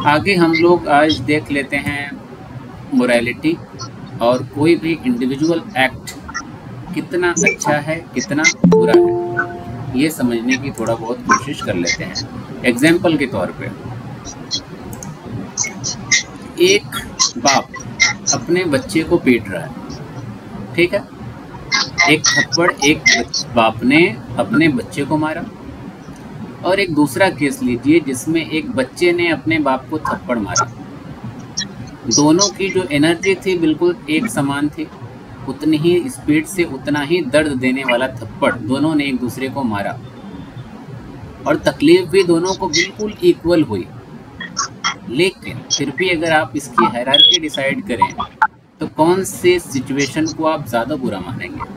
आगे हम लोग आज देख लेते हैं मोरालिटी और कोई भी इंडिविजुअल एक्ट कितना अच्छा है कितना बुरा है, ये समझने की थोड़ा बहुत कोशिश कर लेते हैं। एग्जाम्पल के तौर पे, एक बाप अपने बच्चे को पीट रहा है, ठीक है। एक थप्पड़ एक बाप ने अपने बच्चे को मारा। और एक दूसरा केस लीजिए जिसमें एक बच्चे ने अपने बाप को थप्पड़ मारा। दोनों की जो एनर्जी थी बिल्कुल एक समान थी, उतनी ही स्पीड से उतना ही दर्द देने वाला थप्पड़ दोनों ने एक दूसरे को मारा, और तकलीफ भी दोनों को बिल्कुल इक्वल हुई। लेकिन फिर भी अगर आप इसकी हायरार्की डिसाइड करें तो कौन से सिचुएशन को आप ज़्यादा बुरा मानेंगे?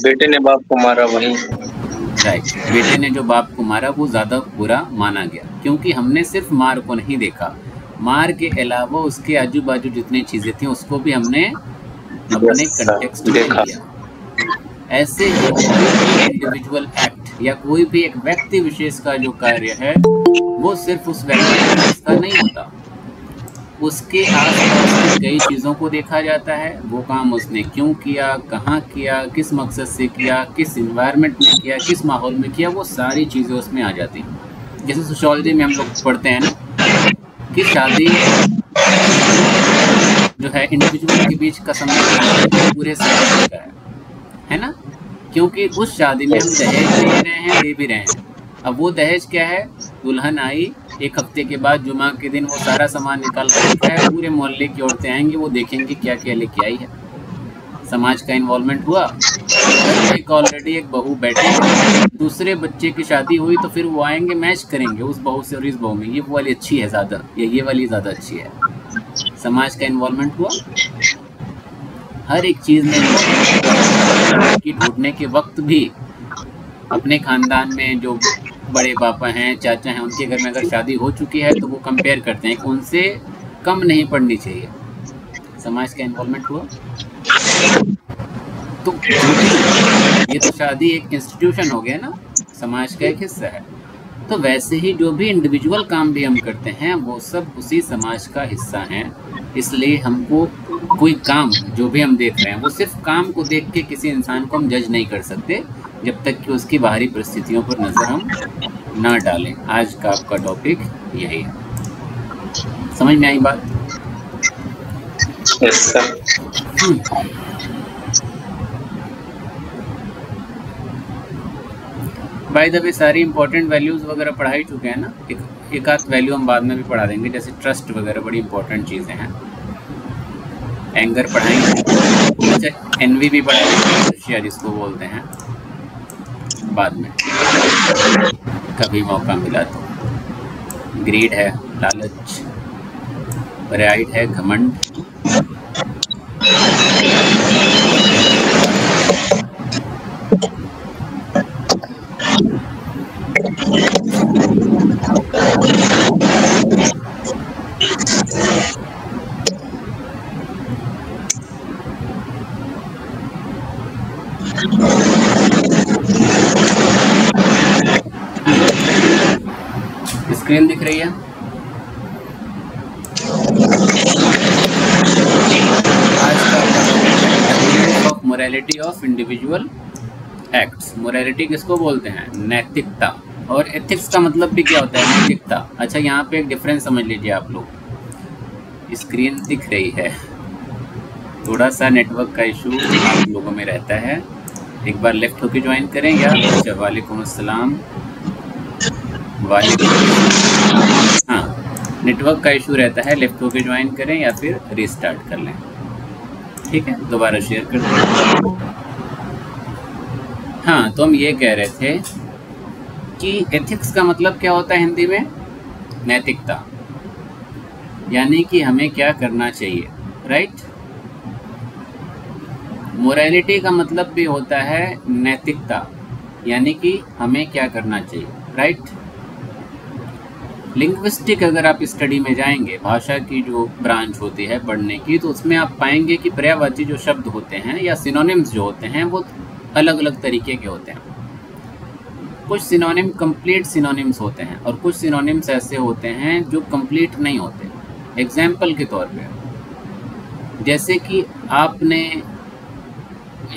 बेटे ने बाप को मारा, वही राइट। बेटे ने जो बाप को मारा वो ज़्यादा बुरा माना गया, क्योंकि हमने सिर्फ मार को नहीं देखा, मार के अलावा उसके आजू बाजू जितनी चीज़ें थी उसको भी हमने अपने कंटेक्स्ट में लिया। ऐसे ही इंडिविजुअल एक्ट या कोई भी एक व्यक्ति विशेष का जो कार्य है वो सिर्फ उस व्यक्ति विशेष का नहीं होता, उसके आसपास कई चीज़ों को देखा जाता है। वो काम उसने क्यों किया, कहाँ किया, किस मकसद से किया, किस इन्वायरमेंट में किया, किस माहौल में किया, वो सारी चीज़ें उसमें आ जाती हैं। जैसे सोशियोलॉजी में हम लोग पढ़ते हैं ना कि शादी जो है इंडिविजुअल के बीच का संबंध पूरे समाज का है ना, क्योंकि उस शादी में हम दहेज भी ले रहे हैं, दे भी रहे हैं। अब वो दहेज क्या है, दुल्हन आई, एक हफ्ते के बाद जुमा के दिन वो सारा सामान निकाल कर है, पूरे मोहल्ले की औरतें आएंगी, वो देखेंगी क्या क्या लेके आई है। समाज का इन्वॉल्वमेंट हुआ। एक ऑलरेडी एक बहू बैठी, दूसरे बच्चे की शादी हुई तो फिर वो आएंगे, मैच करेंगे उस बहू से और इस बहू में, ये वो वाली अच्छी है ज़्यादा या ये वाली ज़्यादा अच्छी है। समाज का इन्वॉल्वमेंट हुआ। हर एक चीज़ में की ढूंढने के वक्त भी अपने ख़ानदान में जो बड़े पापा हैं, चाचा हैं, उनके घर में अगर शादी हो चुकी है तो वो कंपेयर करते हैं कि उनसे कम नहीं पड़नी चाहिए। समाज का इन्वॉल्वमेंट हुआ। तो ये तो शादी एक इंस्टीट्यूशन हो गया ना, समाज का एक हिस्सा है। तो वैसे ही जो भी इंडिविजुअल काम भी हम करते हैं वो सब उसी समाज का हिस्सा हैं। इसलिए हमको कोई काम जो भी हम देख रहे हैं वो सिर्फ काम को देख के किसी इंसान को हम जज नहीं कर सकते जब तक कि उसकी बाहरी परिस्थितियों पर नज़र हम ना डालें। आज का आपका टॉपिक यही है। समझ में आई बात? Yes sir. By the way सारी इंपॉर्टेंट वैल्यूज़ वगैरह पढ़ा ही चुके हैं ना। एक आध वैल्यू हम बाद में भी पढ़ा देंगे, जैसे ट्रस्ट वगैरह बड़ी इंपॉर्टेंट चीज़ें हैं। एंगर पढ़ाएंगे, अच्छा एनवी भी पढ़ाएंगे, ईर्ष्या जिसको बोलते हैं, बाद में कभी मौका मिला तो। ग्रीड है लालच, प्राइड है घमंड, स्क्रीन दिख रही है? आज का of morality of individual acts. Morality किसको बोलते हैं? नैतिकता। और एथिक्स का मतलब भी क्या होता है? नैतिकता। अच्छा यहाँ पे एक डिफरेंस समझ लीजिए आप लोग। स्क्रीन दिख रही है, थोड़ा सा नेटवर्क का इशू आप लोगों में रहता है। एक बार लेफ्ट होके ज्वाइन करें या? अच्छा वालेकुम अस्सलाम। हाँ, नेटवर्क का इशू रहता है, लेफ्ट होके ज्वाइन करें या फिर रीस्टार्ट कर लें। ठीक है, दोबारा शेयर कर दें। हाँ, तो हम ये कह रहे थे कि एथिक्स का मतलब क्या होता है हिंदी में? नैतिकता, यानी कि हमें क्या करना चाहिए, राइट। मोरालिटी का मतलब भी होता है नैतिकता, यानी कि हमें क्या करना चाहिए, राइट। लिंग्विस्टिक अगर आप स्टडी में जाएंगे, भाषा की जो ब्रांच होती है पढ़ने की, तो उसमें आप पाएंगे कि पर्यायवाची जो शब्द होते हैं या सिनोनिम्स जो होते हैं वो अलग अलग तरीके के होते हैं। कुछ सिनोनिम कंप्लीट सिनोनिम्स होते हैं और कुछ सिनोनिम्स ऐसे होते हैं जो कंप्लीट नहीं होते। एग्जाम्पल के तौर पे, जैसे कि आपने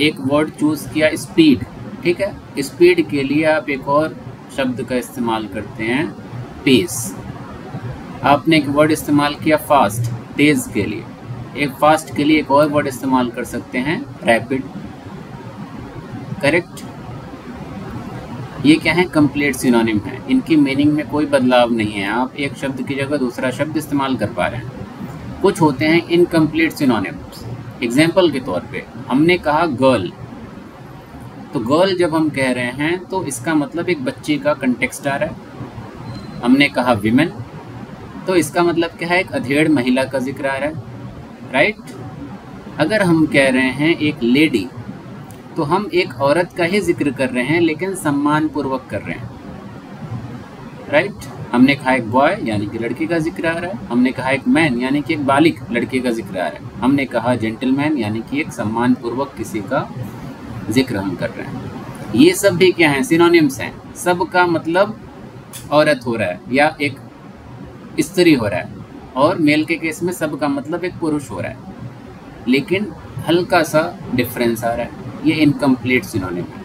एक वर्ड चूज़ किया स्पीड, ठीक है, स्पीड के लिए आप एक और शब्द का इस्तेमाल करते हैं पेस। आपने एक वर्ड इस्तेमाल किया फास्ट, तेज़ के लिए, एक फास्ट के लिए एक और वर्ड इस्तेमाल कर सकते हैं रैपिड। करेक्ट। ये क्या है? कंप्लीट सिनोनिम है। इनकी मीनिंग में कोई बदलाव नहीं है, आप एक शब्द की जगह दूसरा शब्द इस्तेमाल कर पा रहे हैं। कुछ होते हैं इनकम्प्लीट सिनोनिम्स। एग्जाम्पल के तौर पे हमने कहा गर्ल, तो गर्ल जब हम कह रहे हैं तो इसका मतलब एक बच्चे का कंटेक्स्ट आ रहा है। हमने कहा विमेन, तो इसका मतलब क्या है? एक अधेड़ महिला का जिक्र आ रहा है, राइट। अगर हम कह रहे हैं एक लेडी, तो हम एक औरत का ही जिक्र कर रहे हैं लेकिन सम्मान पूर्वक कर रहे हैं, राइट। हमने कहा एक बॉय यानी कि लड़के का जिक्र आ रहा है। हमने कहा एक मैन यानी कि एक बालिग लड़के का जिक्र आ रहा है। हमने कहा जेंटलमैन यानी कि एक सम्मान पूर्वक किसी का जिक्र हम कर रहे हैं। ये सब भी क्या हैं? सिनोनिम्स हैं। सब का मतलब औरत हो रहा है या एक स्त्री हो रहा है, और मेल के केस में सब का मतलब एक पुरुष हो रहा है, लेकिन हल्का सा डिफरेंस आ रहा है। ये इनकम्प्लीट सिनोनिम है।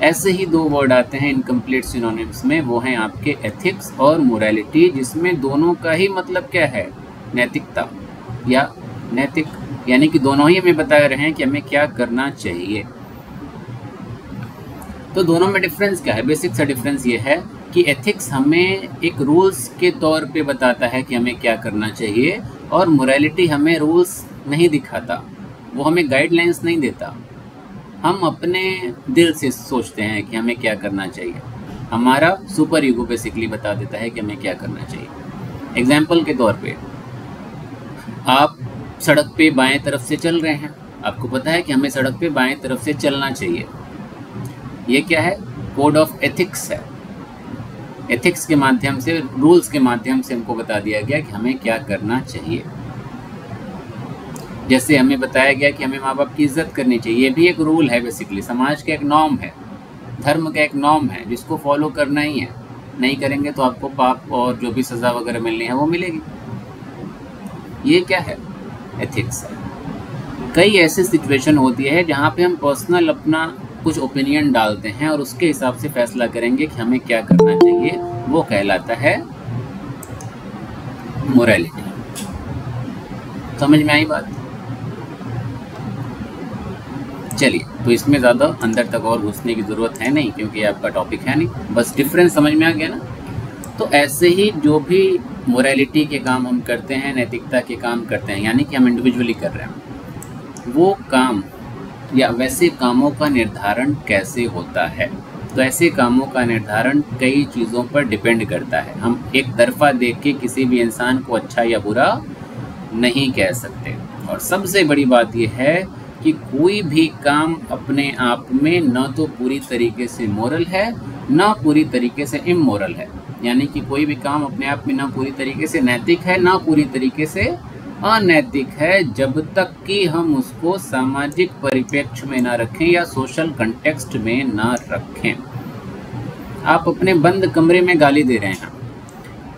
ऐसे ही दो वर्ड आते हैं इनकम्प्लीट सिनोनिम्स में, वो हैं आपके एथिक्स और मोरालिटी, जिसमें दोनों का ही मतलब क्या है? नैतिकता या नैतिक, यानी कि दोनों ही हमें बता रहे हैं कि हमें क्या करना चाहिए। तो दोनों में डिफरेंस क्या है? बेसिक सा डिफरेंस ये है कि एथिक्स हमें एक रूल्स के तौर पे बताता है कि हमें क्या करना चाहिए, और मोरालिटी हमें रूल्स नहीं दिखाता, वो हमें गाइडलाइंस नहीं देता। हम अपने दिल से सोचते हैं कि हमें क्या करना चाहिए। हमारा सुपर ईगो बेसिकली बता देता है कि हमें क्या करना चाहिए। एग्जाम्पल के तौर पे, आप सड़क पे बाएं तरफ से चल रहे हैं, आपको पता है कि हमें सड़क पे बाएं तरफ से चलना चाहिए। ये क्या है? कोड ऑफ एथिक्स है। एथिक्स के माध्यम से, रूल्स के माध्यम से हमको बता दिया गया कि हमें क्या करना चाहिए। जैसे हमें बताया गया कि हमें माँ बाप की इज्जत करनी चाहिए, ये भी एक रूल है, बेसिकली समाज का एक नॉर्म है, धर्म का एक नॉर्म है, जिसको फॉलो करना ही है। नहीं करेंगे तो आपको पाप और जो भी सज़ा वगैरह मिलनी है वो मिलेगी। ये क्या है? एथिक्स है। कई ऐसी सिचुएशन होती है जहाँ पे हम पर्सनल अपना कुछ ओपिनियन डालते हैं और उसके हिसाब से फैसला करेंगे कि हमें क्या करना चाहिए, वो कहलाता है मोरालिटी। समझ में आई बात? चलिए, तो इसमें ज़्यादा अंदर तक और घुसने की ज़रूरत है नहीं, क्योंकि आपका टॉपिक है नहीं, बस डिफरेंस समझ में आ गया ना। तो ऐसे ही जो भी मोरालिटी के काम हम करते हैं, नैतिकता के काम करते हैं, यानी कि हम इंडिविजुअली कर रहे हैं, वो काम या वैसे कामों का निर्धारण कैसे होता है? तो ऐसे कामों का निर्धारण कई चीज़ों पर डिपेंड करता है। हम एक तरफा देख के किसी भी इंसान को अच्छा या बुरा नहीं कह सकते। और सबसे बड़ी बात यह है कि कोई भी काम अपने आप में न तो पूरी तरीके से मोरल है, न पूरी तरीके से इमोरल है। यानी कि कोई भी काम अपने आप में न पूरी तरीके से नैतिक है, न पूरी तरीके से अनैतिक है, जब तक कि हम उसको सामाजिक परिप्रेक्ष्य में ना रखें या सोशल कंटेक्स्ट में ना रखें। आप अपने बंद कमरे में गाली दे रहे हैं,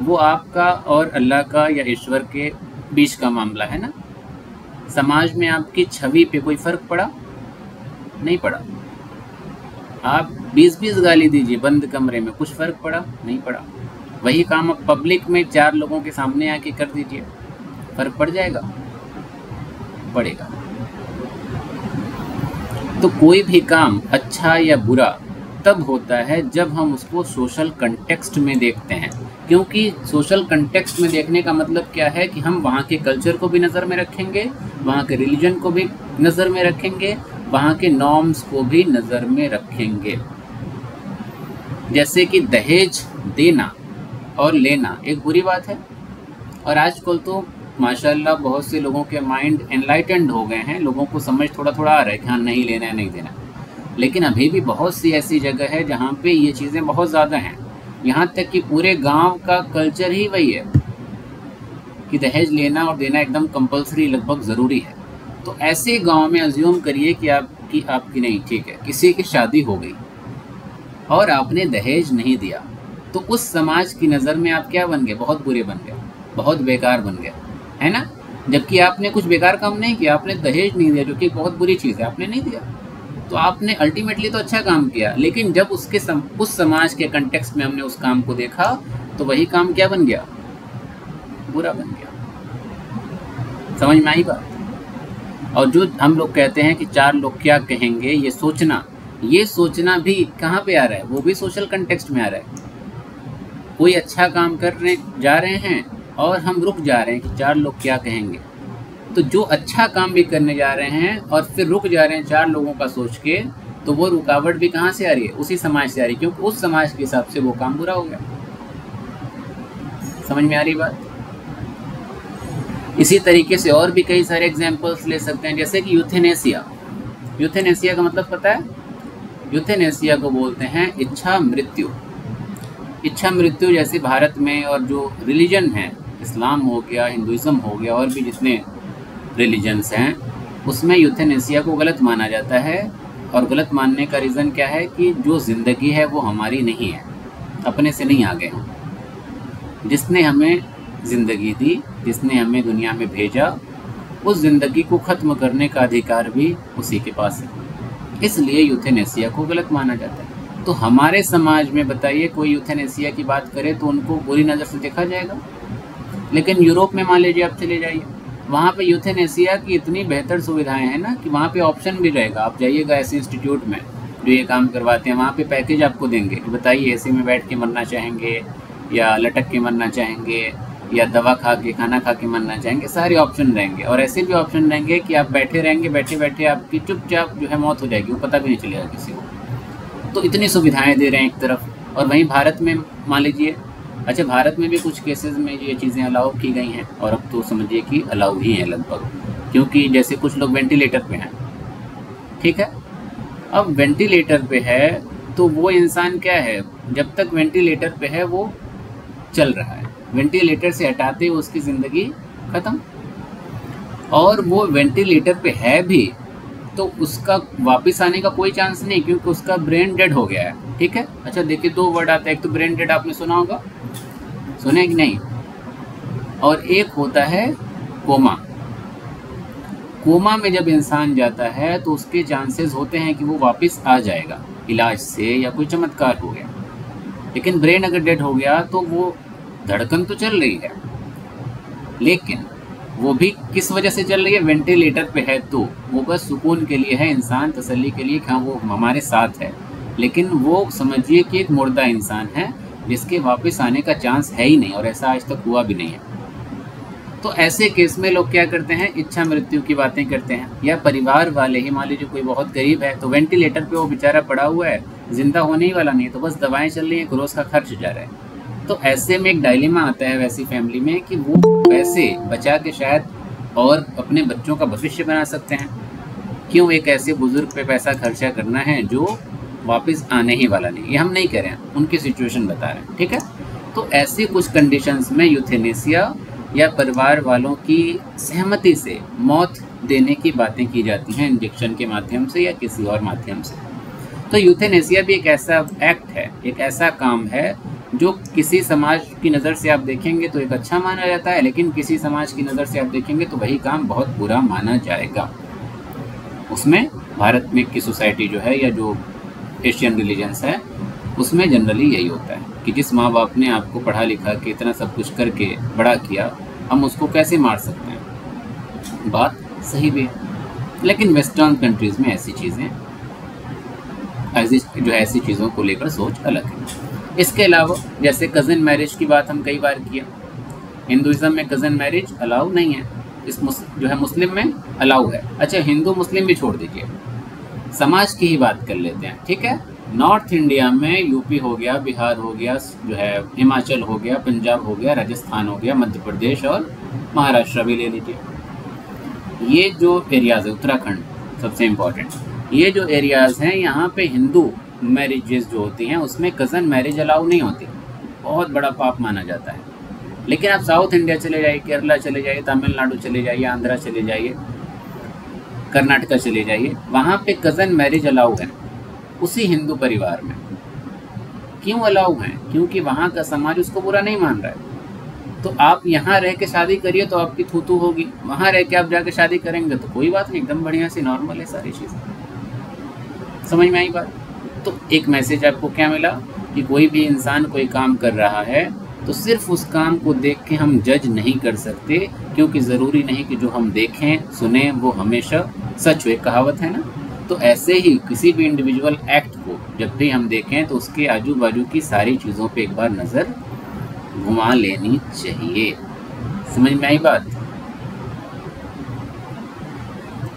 वो आपका और अल्लाह का या ईश्वर के बीच का मामला है ना। समाज में आपकी छवि पे कोई फर्क पड़ा? नहीं पड़ा। आप 20-20 गाली दीजिए बंद कमरे में, कुछ फर्क पड़ा? नहीं पड़ा। वही काम आप पब्लिक में 4 लोगों के सामने आके कर दीजिए, फर्क पड़ जाएगा? पड़ेगा। तो कोई भी काम अच्छा या बुरा तब होता है जब हम उसको सोशल कंटेक्स्ट में देखते हैं, क्योंकि सोशल कंटेक्स्ट में देखने का मतलब क्या है कि हम वहाँ के कल्चर को भी नज़र में रखेंगे, वहाँ के रिलीजन को भी नज़र में रखेंगे, वहाँ के नॉर्म्स को भी नज़र में रखेंगे। जैसे कि दहेज देना और लेना एक बुरी बात है, और आजकल तो माशाल्लाह बहुत से लोगों के माइंड एनलाइटेंड हो गए हैं, लोगों को समझ थोड़ा थोड़ा आ रहा है कि हाँ नहीं लेना है, नहीं देना। लेकिन अभी भी बहुत सी ऐसी जगह है जहाँ पे ये चीज़ें बहुत ज़्यादा हैं। यहाँ तक कि पूरे गांव का कल्चर ही वही है कि दहेज लेना और देना एकदम कंपलसरी, लगभग ज़रूरी है। तो ऐसे गांव में अज्यूम करिए कि आपकी आपकी नहीं, ठीक है, किसी की शादी हो गई और आपने दहेज नहीं दिया, तो उस समाज की नज़र में आप क्या बन गए? बहुत बुरे बन गए, बहुत बेकार बन गए, है ना? जबकि आपने कुछ बेकार काम नहीं किया, आपने दहेज नहीं दिया, जो कि बहुत बुरी चीज़ है, आपने नहीं दिया, तो आपने अल्टीमेटली तो अच्छा काम किया। लेकिन जब उस समाज के कंटेक्स्ट में हमने उस काम को देखा, तो वही काम क्या बन गया? बुरा बन गया। समझ में आई बात? और जो हम लोग कहते हैं कि 4 लोग क्या कहेंगे, ये सोचना भी कहाँ पे आ रहा है? वो भी सोशल कंटेक्स्ट में आ रहा है। कोई अच्छा काम करने जा रहे हैं और हम रुक जा रहे हैं कि 4 लोग क्या कहेंगे। तो जो अच्छा काम भी करने जा रहे हैं और फिर रुक जा रहे हैं 4 लोगों का सोच के, तो वो रुकावट भी कहाँ से आ रही है? उसी समाज से आ रही है, क्योंकि उस समाज के हिसाब से वो काम बुरा हो गया। समझ में आ रही बात? इसी तरीके से और भी कई सारे एग्जाम्पल्स ले सकते हैं, जैसे कि यूथेनेसिया। यूथेनेसिया का मतलब पता है? यूथेनेसिया को बोलते हैं इच्छा मृत्यु। इच्छा मृत्यु जैसे भारत में और जो रिलीजन है, इस्लाम हो गया, हिंदुइज्म हो गया, और भी जितने रिलीजन्स हैं, उसमें यूथेनेसिया को गलत माना जाता है। और गलत मानने का रीज़न क्या है? कि जो ज़िंदगी है वो हमारी नहीं है, अपने से नहीं आ गए हम। जिसने हमें ज़िंदगी दी, जिसने हमें दुनिया में भेजा, उस ज़िंदगी को ख़त्म करने का अधिकार भी उसी के पास है। इसलिए यूथेनेसिया को गलत माना जाता है। तो हमारे समाज में बताइए, कोई यूथेनेसिया की बात करे तो उनको बुरी नज़र से देखा जाएगा। लेकिन यूरोप में मान लीजिए आप चले जाइए, वहाँ पे यूथेनेसिया की इतनी बेहतर सुविधाएं हैं ना, कि वहाँ पे ऑप्शन भी रहेगा। आप जाइएगा ऐसे इंस्टीट्यूट में जो ये काम करवाते हैं, वहाँ पे पैकेज आपको देंगे कि बताइए एसी में बैठ के मरना चाहेंगे, या लटक के मरना चाहेंगे, या दवा खा के, खाना खा के मरना चाहेंगे। सारे ऑप्शन रहेंगे। और ऐसे भी ऑप्शन रहेंगे कि आप बैठे रहेंगे, बैठे बैठे आपकी चुपचाप जो है मौत हो जाएगी, वो पता भी नहीं चलेगा किसी को। तो इतनी सुविधाएं दे रहे हैं एक तरफ, और वहीं भारत में मान लीजिए, अच्छा भारत में भी कुछ केसेस में ये चीज़ें अलाउ की गई हैं, और अब तो समझिए कि अलाउ ही हैं लगभग, क्योंकि जैसे कुछ लोग वेंटिलेटर पे हैं, ठीक है। अब वेंटिलेटर पे है तो वो इंसान क्या है? जब तक वेंटिलेटर पे है वो चल रहा है, वेंटिलेटर से हटाते ही उसकी ज़िंदगी ख़त्म। और वो वेंटिलेटर पे है भी तो उसका वापस आने का कोई चांस नहीं, क्योंकि उसका ब्रेन डेड हो गया है, ठीक है। अच्छा देखिए, 2 वर्ड आता है, एक तो ब्रेन डेड, आपने सुना होगा, सुने कि नहीं, और एक होता है कोमा। कोमा में जब इंसान जाता है तो उसके चांसेस होते हैं कि वो वापस आ जाएगा इलाज से, या कोई चमत्कार हो गया। लेकिन ब्रेन अगर डेड हो गया तो वो धड़कन तो चल रही है, लेकिन वो भी किस वजह से चल रही है? वेंटिलेटर पे है, तो वो बस सुकून के लिए है, इंसान तसल्ली के लिए, हाँ वो हमारे साथ है। लेकिन वो समझिए कि एक मुर्दा इंसान है जिसके वापस आने का चांस है ही नहीं, और ऐसा आज तक हुआ भी नहीं है। तो ऐसे केस में लोग क्या करते हैं? इच्छा मृत्यु की बातें करते हैं। या परिवार वाले ही, मान लीजिए कोई बहुत गरीब है तो वेंटिलेटर पे वो बेचारा पड़ा हुआ है, जिंदा होने ही वाला नहीं, तो बस दवाएं चल रही हैं, एक रोज़ का खर्च जा रहा है। तो ऐसे में एक डायलेमा आता है वैसी फैमिली में कि वो पैसे बचा के शायद और अपने बच्चों का भविष्य बना सकते हैं। क्यों एक ऐसे बुजुर्ग पे पैसा खर्चा करना है जो वापस आने ही वाला नहीं? ये हम नहीं कह रहे हैं, उनकी सिचुएशन बता रहे हैं, ठीक है। तो ऐसी कुछ कंडीशंस में यूथेनेसिया या परिवार वालों की सहमति से मौत देने की बातें की जाती हैं, इंजेक्शन के माध्यम से या किसी और माध्यम से। तो यूथेनेसिया भी एक ऐसा एक्ट है, एक ऐसा काम है जो किसी समाज की नज़र से आप देखेंगे तो एक अच्छा माना जाता है, लेकिन किसी समाज की नज़र से आप देखेंगे तो वही काम बहुत बुरा माना जाएगा। उसमें भारत में की सोसाइटी जो है, या जो एशियन रिलीजन्स है, उसमें जनरली यही होता है कि जिस माँ बाप ने आपको पढ़ा लिखा के इतना सब कुछ करके बड़ा किया, हम उसको कैसे मार सकते हैं? बात सही भी है, लेकिन वेस्टर्न कंट्रीज़ में ऐसी चीज़ें, ऐसी चीज़ों को लेकर सोच अलग है। इसके अलावा जैसे कज़न मैरिज की बात हम कई बार किया, हिंदुइज्म में कज़न मैरिज अलाउ नहीं है, जो है मुस्लिम में अलाउ है। अच्छा हिंदू मुस्लिम भी छोड़ दीजिए, समाज की ही बात कर लेते हैं, ठीक है। नॉर्थ इंडिया में यूपी हो गया, बिहार हो गया, जो है हिमाचल हो गया, पंजाब हो गया, राजस्थान हो गया, मध्य प्रदेश और महाराष्ट्र भी ले लीजिए। ये जो एरियाज़ है, उत्तराखंड सबसे इम्पॉर्टेंट, ये जो एरियाज़ हैं, यहाँ पे हिंदू मैरिजेस जो होती हैं उसमें कज़न मैरिज अलाउ नहीं होती, बहुत बड़ा पाप माना जाता है। लेकिन आप साउथ इंडिया चले जाइए, केरला चले जाइए, तमिलनाडु चले जाइए, आंध्रा चले जाइए, कर्नाटका चले जाइए, वहाँ पे कज़न मैरिज अलाउ है उसी हिंदू परिवार में। क्यों अलाउ है? क्योंकि वहाँ का समाज उसको बुरा नहीं मान रहा है। तो आप यहाँ रह के शादी करिए तो आपकी थूथू होगी, वहाँ रह के आप जाके शादी करेंगे तो कोई बात नहीं, एकदम बढ़िया सी नॉर्मल है सारी चीज़ें। समझ में आई बात? तो एक मैसेज आपको क्या मिला कि कोई भी इंसान कोई काम कर रहा है तो सिर्फ उस काम को देख के हम जज नहीं कर सकते, क्योंकि ज़रूरी नहीं कि जो हम देखें सुने वो हमेशा सच हो। कहावत है ना। तो ऐसे ही किसी भी इंडिविजुअल एक्ट को जब भी हम देखें तो उसके आजू बाजू की सारी चीज़ों पे एक बार नज़र घुमा लेनी चाहिए। समझ में आई बात?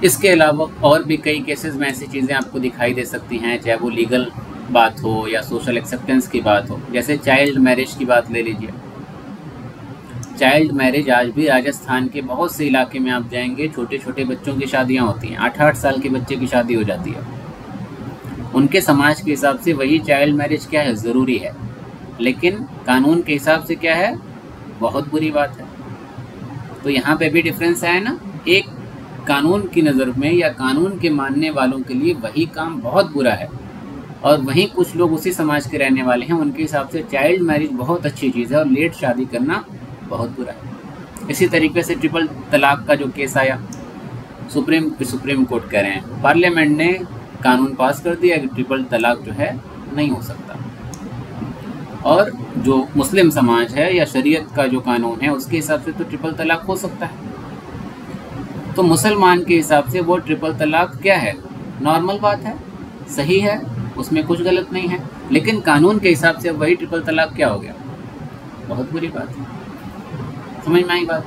इसके अलावा और भी कई केसेस में ऐसी चीज़ें आपको दिखाई दे सकती हैं, चाहे वो लीगल बात हो या सोशल एक्सेप्टेंस की बात हो। जैसे चाइल्ड मैरिज की बात ले लीजिए। चाइल्ड मैरिज आज भी राजस्थान के बहुत से इलाके में आप जाएंगे, छोटे छोटे बच्चों की शादियां होती हैं, 8-8 साल के बच्चे की शादी हो जाती है। उनके समाज के हिसाब से वही चाइल्ड मैरिज क्या है, ज़रूरी है, लेकिन कानून के हिसाब से क्या है, बहुत बुरी बात है। तो यहाँ पे भी डिफरेंस है ना। एक कानून की नज़र में या कानून के मानने वालों के लिए वही काम बहुत बुरा है, और वहीं कुछ लोग उसी समाज के रहने वाले हैं, उनके हिसाब से चाइल्ड मैरिज बहुत अच्छी चीज़ है और लेट शादी करना बहुत बुरा है। इसी तरीके से ट्रिपल तलाक का जो केस आया, सुप्रीम कोर्ट कह रहे हैं, पार्लियामेंट ने कानून पास कर दिया कि ट्रिपल तलाक जो है नहीं हो सकता, और जो मुस्लिम समाज है या शरीयत का जो कानून है उसके हिसाब से तो ट्रिपल तलाक हो सकता है। तो मुसलमान के हिसाब से वो ट्रिपल तलाक क्या है, नॉर्मल बात है, सही है, उसमें कुछ गलत नहीं है। लेकिन कानून के हिसाब से वही ट्रिपल तलाक क्या हो गया, बहुत बुरी बात है। समझ में आई बात?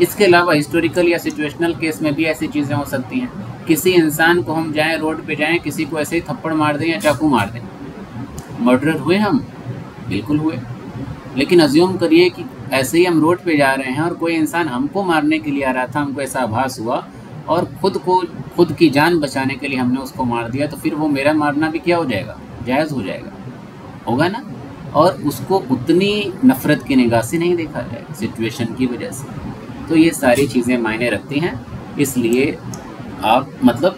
इसके अलावा हिस्टोरिकल या सिचुएशनल केस में भी ऐसी चीज़ें हो सकती हैं। किसी इंसान को हम जाएं, रोड पे जाएं, किसी को ऐसे ही थप्पड़ मार दें या चाकू मार दें, मर्डर हुए हम? बिल्कुल हुए। लेकिन अज्यूम करिए कि ऐसे ही हम रोड पे जा रहे हैं और कोई इंसान हमको मारने के लिए आ रहा था, हमको ऐसा आभास हुआ और खुद की जान बचाने के लिए हमने उसको मार दिया, तो फिर वो मेरा मारना भी क्या हो जाएगा, जायज़ हो जाएगा, होगा ना। और उसको उतनी नफ़रत की निगाह से नहीं देखा जाएगा सिचुएशन की वजह से। तो ये सारी चीज़ें मायने रखती हैं। इसलिए आप मतलब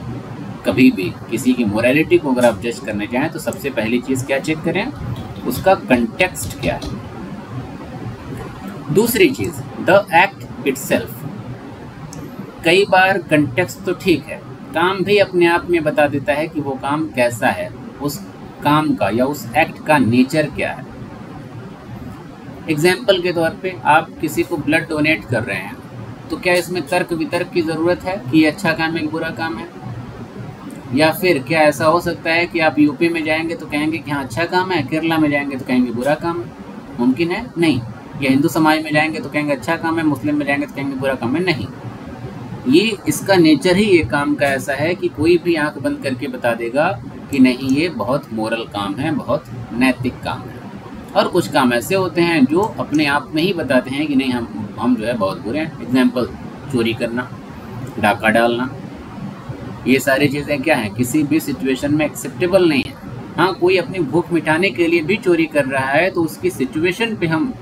कभी भी किसी की मोरालिटी को अगर आप जज करने जाएँ तो सबसे पहली चीज़ क्या चेक करें, उसका कंटेक्स्ट क्या है। दूसरी चीज़, द एक्ट इटसेल्फ। कई बार कंटेक्स्ट तो ठीक है, काम भी अपने आप में बता देता है कि वो काम कैसा है, उस काम का या उस एक्ट का नेचर क्या है। एग्जाम्पल के तौर पे आप किसी को ब्लड डोनेट कर रहे हैं, तो क्या इसमें तर्क वितर्क की ज़रूरत है कि ये अच्छा काम है कि बुरा काम है? या फिर क्या ऐसा हो सकता है कि आप यूपी में जाएंगे तो कहेंगे कि हाँ अच्छा काम है, केरला में जाएंगे तो कहेंगे बुरा काम है? मुमकिन है? नहीं। या हिंदू समाज में जाएंगे तो कहेंगे अच्छा काम है, मुस्लिम में जाएंगे तो कहेंगे बुरा काम है? नहीं। ये इसका नेचर ही ये काम का ऐसा है कि कोई भी आंख बंद करके बता देगा कि नहीं ये बहुत मोरल काम है, बहुत नैतिक काम है। और कुछ काम ऐसे होते हैं जो अपने आप में ही बताते हैं कि नहीं हम जो है बहुत बुरे हैं। एग्जाम्पल, चोरी करना, डाका डालना, ये सारी चीज़ें क्या हैं, किसी भी सिचुएशन में एक्सेप्टेबल नहीं है। हाँ, कोई अपनी भूख मिटाने के लिए भी चोरी कर रहा है तो उसकी सिचुएशन पे हम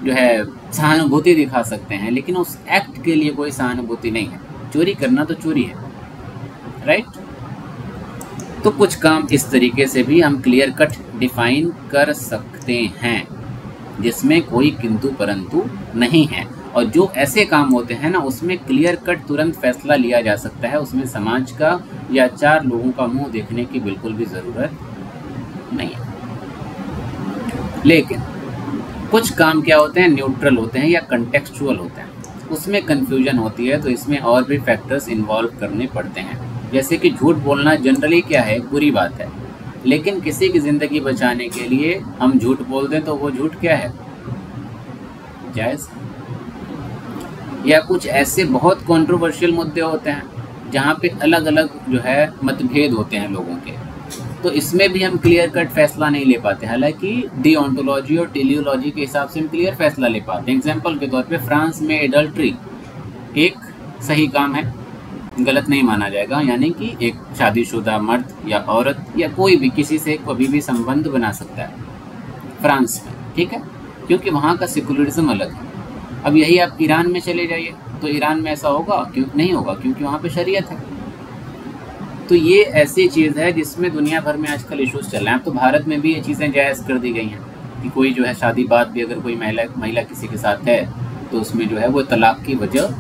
जो है सहानुभूति दिखा सकते हैं, लेकिन उस एक्ट के लिए कोई सहानुभूति नहीं है। चोरी करना तो चोरी है, राइट। तो कुछ काम इस तरीके से भी हम क्लियर कट डिफाइन कर सकते हैं जिसमें कोई किंतु परंतु नहीं है। और जो ऐसे काम होते हैं ना, उसमें क्लियर कट तुरंत फैसला लिया जा सकता है, उसमें समाज का या 4 लोगों का मुंह देखने की बिल्कुल भी ज़रूरत नहीं है। लेकिन कुछ काम क्या होते हैं, न्यूट्रल होते हैं या कंटेक्चुअल होते हैं, उसमें कन्फ्यूजन होती है। तो इसमें और भी फैक्टर्स इन्वॉल्व करने पड़ते हैं। जैसे कि झूठ बोलना जनरली क्या है, बुरी बात है, लेकिन किसी की ज़िंदगी बचाने के लिए हम झूठ बोल दें तो वो झूठ क्या है, जायज़। या कुछ ऐसे बहुत कंट्रोवर्शियल मुद्दे होते हैं जहाँ पे अलग अलग जो है मतभेद होते हैं लोगों के, तो इसमें भी हम क्लियर कट फैसला नहीं ले पाते। हालांकि डिओंटोलॉजी और टेलियोलॉजी के हिसाब से हम क्लियर फैसला ले पाते हैं। एग्जाम्पल के तौर पे फ्रांस में एडल्ट्री एक सही काम है, गलत नहीं माना जाएगा, यानी कि एक शादीशुदा मर्द या औरत या कोई भी किसी से कभी भी संबंध बना सकता है फ्रांस में, ठीक है, क्योंकि वहाँ का सेकुलरिज्म अलग है। अब यही आप ईरान में चले जाइए, तो ईरान में ऐसा होगा? क्यों नहीं होगा? क्योंकि वहाँ पे शरीयत है। तो ये ऐसी चीज़ है जिसमें दुनिया भर में आजकल इश्यूज चल रहे हैं। अब तो भारत में भी ये चीज़ें जायज़ कर दी गई हैं कि कोई जो है शादी बाद भी अगर कोई महिला किसी के साथ है तो उसमें जो है वो तलाक की वजह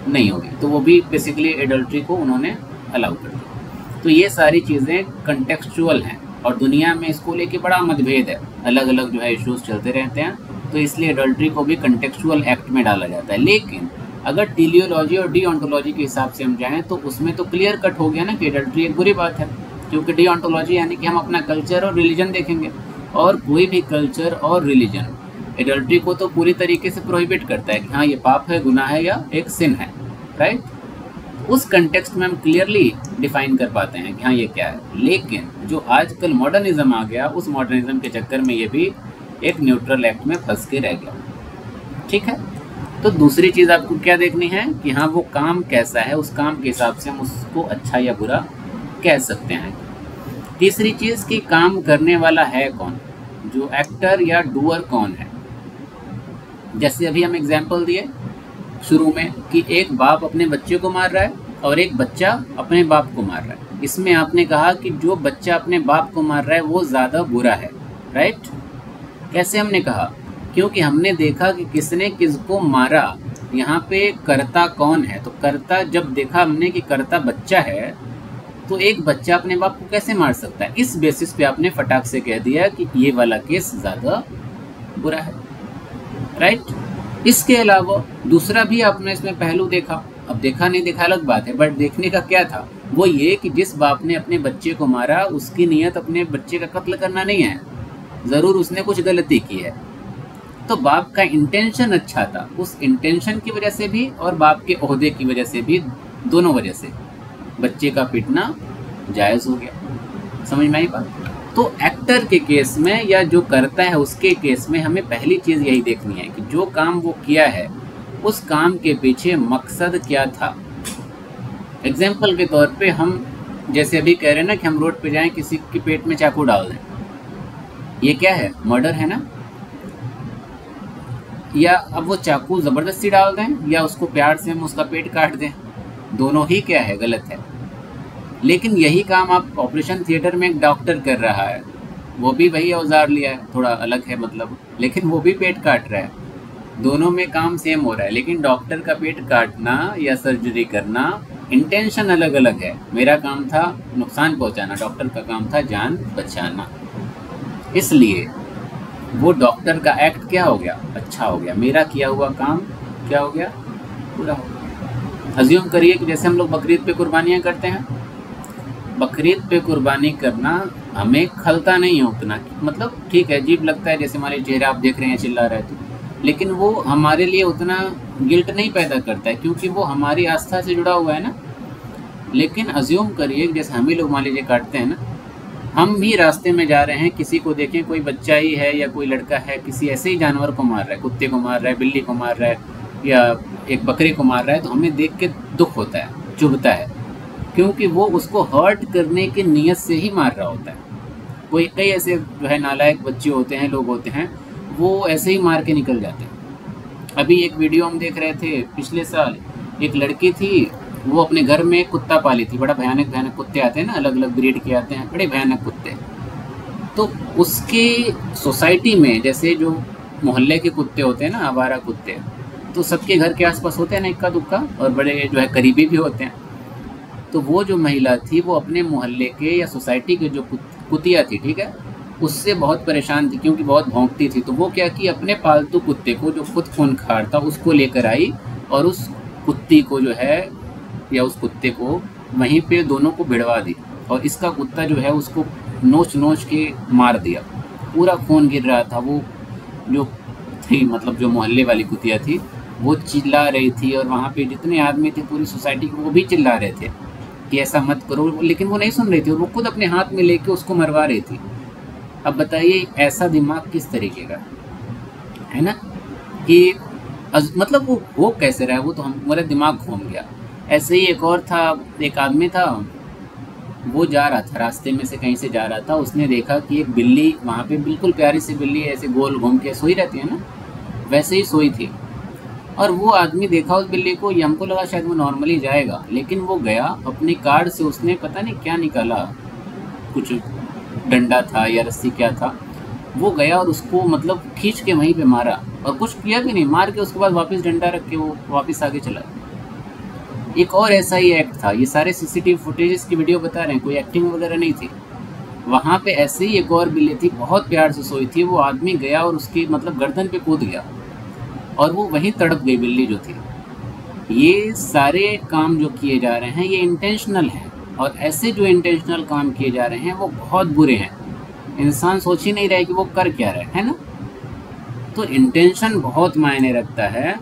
नहीं होगी, तो वो भी बेसिकली एडल्ट्री को उन्होंने अलाउ कर दिया। तो ये सारी चीज़ें कंटेक्चुअल हैं और दुनिया में इसको लेके बड़ा मतभेद है, अलग अलग जो है इश्यूज चलते रहते हैं, तो इसलिए एडल्ट्री को भी कंटेक्चुअल एक्ट में डाला जाता है। लेकिन अगर टेलियोलॉजी और डीओंटोलॉजी के हिसाब से हम जाएँ तो उसमें तो क्लियर कट हो गया ना कि एडल्ट्री एक बुरी बात है, क्योंकि डीओंटोलॉजी यानी कि हम अपना कल्चर और रिलीजन देखेंगे, और कोई भी कल्चर और रिलीजन एडल्ट्री को तो पूरी तरीके से प्रोहिबिट करता है कि हाँ ये पाप है, गुनाह है या एक सिन है, राइट। उस कंटेक्स्ट में हम क्लियरली डिफाइन कर पाते हैं कि हाँ ये क्या है। लेकिन जो आजकल मॉडर्निज्म आ गया, उस मॉडर्निज्म के चक्कर में ये भी एक न्यूट्रल एक्ट में फंस के रह गया, ठीक है। तो दूसरी चीज़ आपको क्या देखनी है कि हाँ वो काम कैसा है, उस काम के हिसाब से हम उसको अच्छा या बुरा कह सकते हैं। तीसरी चीज़ कि काम करने वाला है कौन, जो एक्टर या डूअर कौन है। जैसे अभी हम एग्जाम्पल दिए शुरू में कि एक बाप अपने बच्चे को मार रहा है और एक बच्चा अपने बाप को मार रहा है। इसमें आपने कहा कि जो बच्चा अपने बाप को मार रहा है वो ज़्यादा बुरा है, राइट। कैसे हमने कहा? क्योंकि हमने देखा कि किसने किसको मारा, यहाँ पे कर्ता कौन है। तो कर्ता जब देखा हमने कि कर्ता बच्चा है, तो एक बच्चा अपने बाप को कैसे मार सकता है, इस बेसिस पे आपने फटाक से कह दिया कि ये वाला केस ज़्यादा बुरा है, राइट। इसके अलावा दूसरा भी आपने इसमें पहलू देखा, अब देखा नहीं देखा अलग बात है, बट देखने का क्या था, वो ये कि जिस बाप ने अपने बच्चे को मारा उसकी नीयत अपने बच्चे का कत्ल करना नहीं है, ज़रूर उसने कुछ गलती की है। तो बाप का इंटेंशन अच्छा था, उस इंटेंशन की वजह से भी और बाप के ओहदे की वजह से भी, दोनों वजह से बच्चे का पीटना जायज़ हो गया। समझ में आई बात? तो एक्टर के केस में या जो करता है उसके केस में हमें पहली चीज़ यही देखनी है कि जो काम वो किया है उस काम के पीछे मकसद क्या था। एग्जाम्पल के तौर पे हम जैसे अभी कह रहे हैं ना कि हम रोड पे जाएं, किसी के पेट में चाकू डाल दें, ये क्या है? मर्डर है ना। या अब वो चाकू ज़बरदस्ती डाल दें या उसको प्यार से हम उसका पेट काट दें, दोनों ही क्या है? गलत है। लेकिन यही काम आप ऑपरेशन थिएटर में एक डॉक्टर कर रहा है, वो भी वही औजार लिया है, थोड़ा अलग है मतलब, लेकिन वो भी पेट काट रहा है, दोनों में काम सेम हो रहा है। लेकिन डॉक्टर का पेट काटना या सर्जरी करना इंटेंशन अलग अलग है। मेरा काम था नुकसान पहुंचाना, डॉक्टर का काम था जान बचाना। इसलिए वो डॉक्टर का एक्ट क्या हो गया? अच्छा हो गया। मेरा किया हुआ काम क्या हो गया? पूरा हो गया। अज्यूम करिए कि जैसे हम लोग बकरीद पे कुर्बानियाँ करते हैं, बकरीद पे कुर्बानी करना हमें खलता नहीं है उतना, मतलब ठीक है अजीब लगता है, जैसे हमारे चेहरे आप देख रहे हैं चिल्ला रहे थे, लेकिन वो हमारे लिए उतना गिल्ट नहीं पैदा करता है क्योंकि वो हमारी आस्था से जुड़ा हुआ है ना। लेकिन अज्यूम करिए जैसे हम ही लोग मान लीजिए काटते हैं ना, हम भी रास्ते में जा रहे हैं, किसी को देखें कोई बच्चा ही है या कोई लड़का है किसी ऐसे ही जानवर को मार रहा है, कुत्ते को मार रहा है, बिल्ली को मार रहा है या एक बकरे को मार रहा है, तो हमें देख के दुख होता है, चुभता है, क्योंकि वो उसको हर्ट करने की नीयत से ही मार रहा होता है। कोई कई ऐसे जो है नालायक बच्चे होते हैं, लोग होते हैं, वो ऐसे ही मार के निकल जाते हैं। अभी एक वीडियो हम देख रहे थे पिछले साल, एक लड़की थी, वो अपने घर में एक कुत्ता पाली थी, बड़ा भयानक भयानक कुत्ते आते हैं ना, अलग अलग ब्रीड के आते हैं, बड़े भयानक कुत्ते। तो उसके सोसाइटी में जैसे जो मोहल्ले के कुत्ते होते हैं ना, आवारा कुत्ते, तो सबके घर के आसपास होते हैं ना इक्का दुक्का, और बड़े जो है करीबी भी होते हैं। तो वो जो महिला थी वो अपने मोहल्ले के या सोसाइटी के जो कुतिया थी, ठीक है, उससे बहुत परेशान थी क्योंकि बहुत भौंकती थी। तो वो क्या कि अपने पालतू कुत्ते को जो खुद खूंखार था उसको लेकर आई और उस कुत्ती को जो है या उस कुत्ते को वहीं पे दोनों को भिड़वा दी, और इसका कुत्ता जो है उसको नोच नोच के मार दिया, पूरा खून गिर रहा था। वो जो थी मतलब जो मोहल्ले वाली कुतिया थी वो चिल्ला रही थी, और वहाँ पे जितने आदमी थे पूरी सोसाइटी के वो भी चिल्ला रहे थे कि ऐसा मत करो, लेकिन वो नहीं सुन रही थी और वो खुद अपने हाथ में लेके उसको मरवा रही थी। अब बताइए ऐसा दिमाग किस तरीके का है ना, कि मतलब वो हो कैसे रहा है, वो तो हमारा दिमाग घूम गया। ऐसे ही एक और था, एक आदमी था, वो जा रहा था रास्ते में से कहीं से जा रहा था, उसने देखा कि एक बिल्ली वहाँ पे बिल्कुल प्यारी सी बिल्ली ऐसे गोल घूम के सोई रहती है ना, वैसे ही सोई थी। और वो आदमी देखा उस बिल्ली को, ये हमको लगा शायद वो नॉर्मली जाएगा, लेकिन वो गया अपने कार्ड से, उसने पता नहीं क्या निकाला, कुछ डंडा था या रस्सी क्या था, वो गया और उसको मतलब खींच के वहीं पे मारा, और कुछ किया भी नहीं, मार के उसके बाद वापस डंडा रख के वो वापस आगे चला। एक और ऐसा ही एक्ट था, ये सारे सीसीटीवी फुटेजेस की वीडियो बता रहे हैं, कोई एक्टिंग वगैरह नहीं थी। वहाँ पे ऐसे ही एक और बिल्ली थी, बहुत प्यार से सोई थी, वो आदमी गया और उसकी मतलब गर्दन पे कूद गया और वो वहीं तड़प गई बिल्ली जो थी। ये सारे काम जो किए जा रहे हैं ये इंटेंशनल हैं, और ऐसे जो इंटेंशनल काम किए जा रहे हैं वो बहुत बुरे हैं। इंसान सोच ही नहीं रहा है कि वो कर क्या रहा है ना। तो इंटेंशन बहुत मायने रखता है,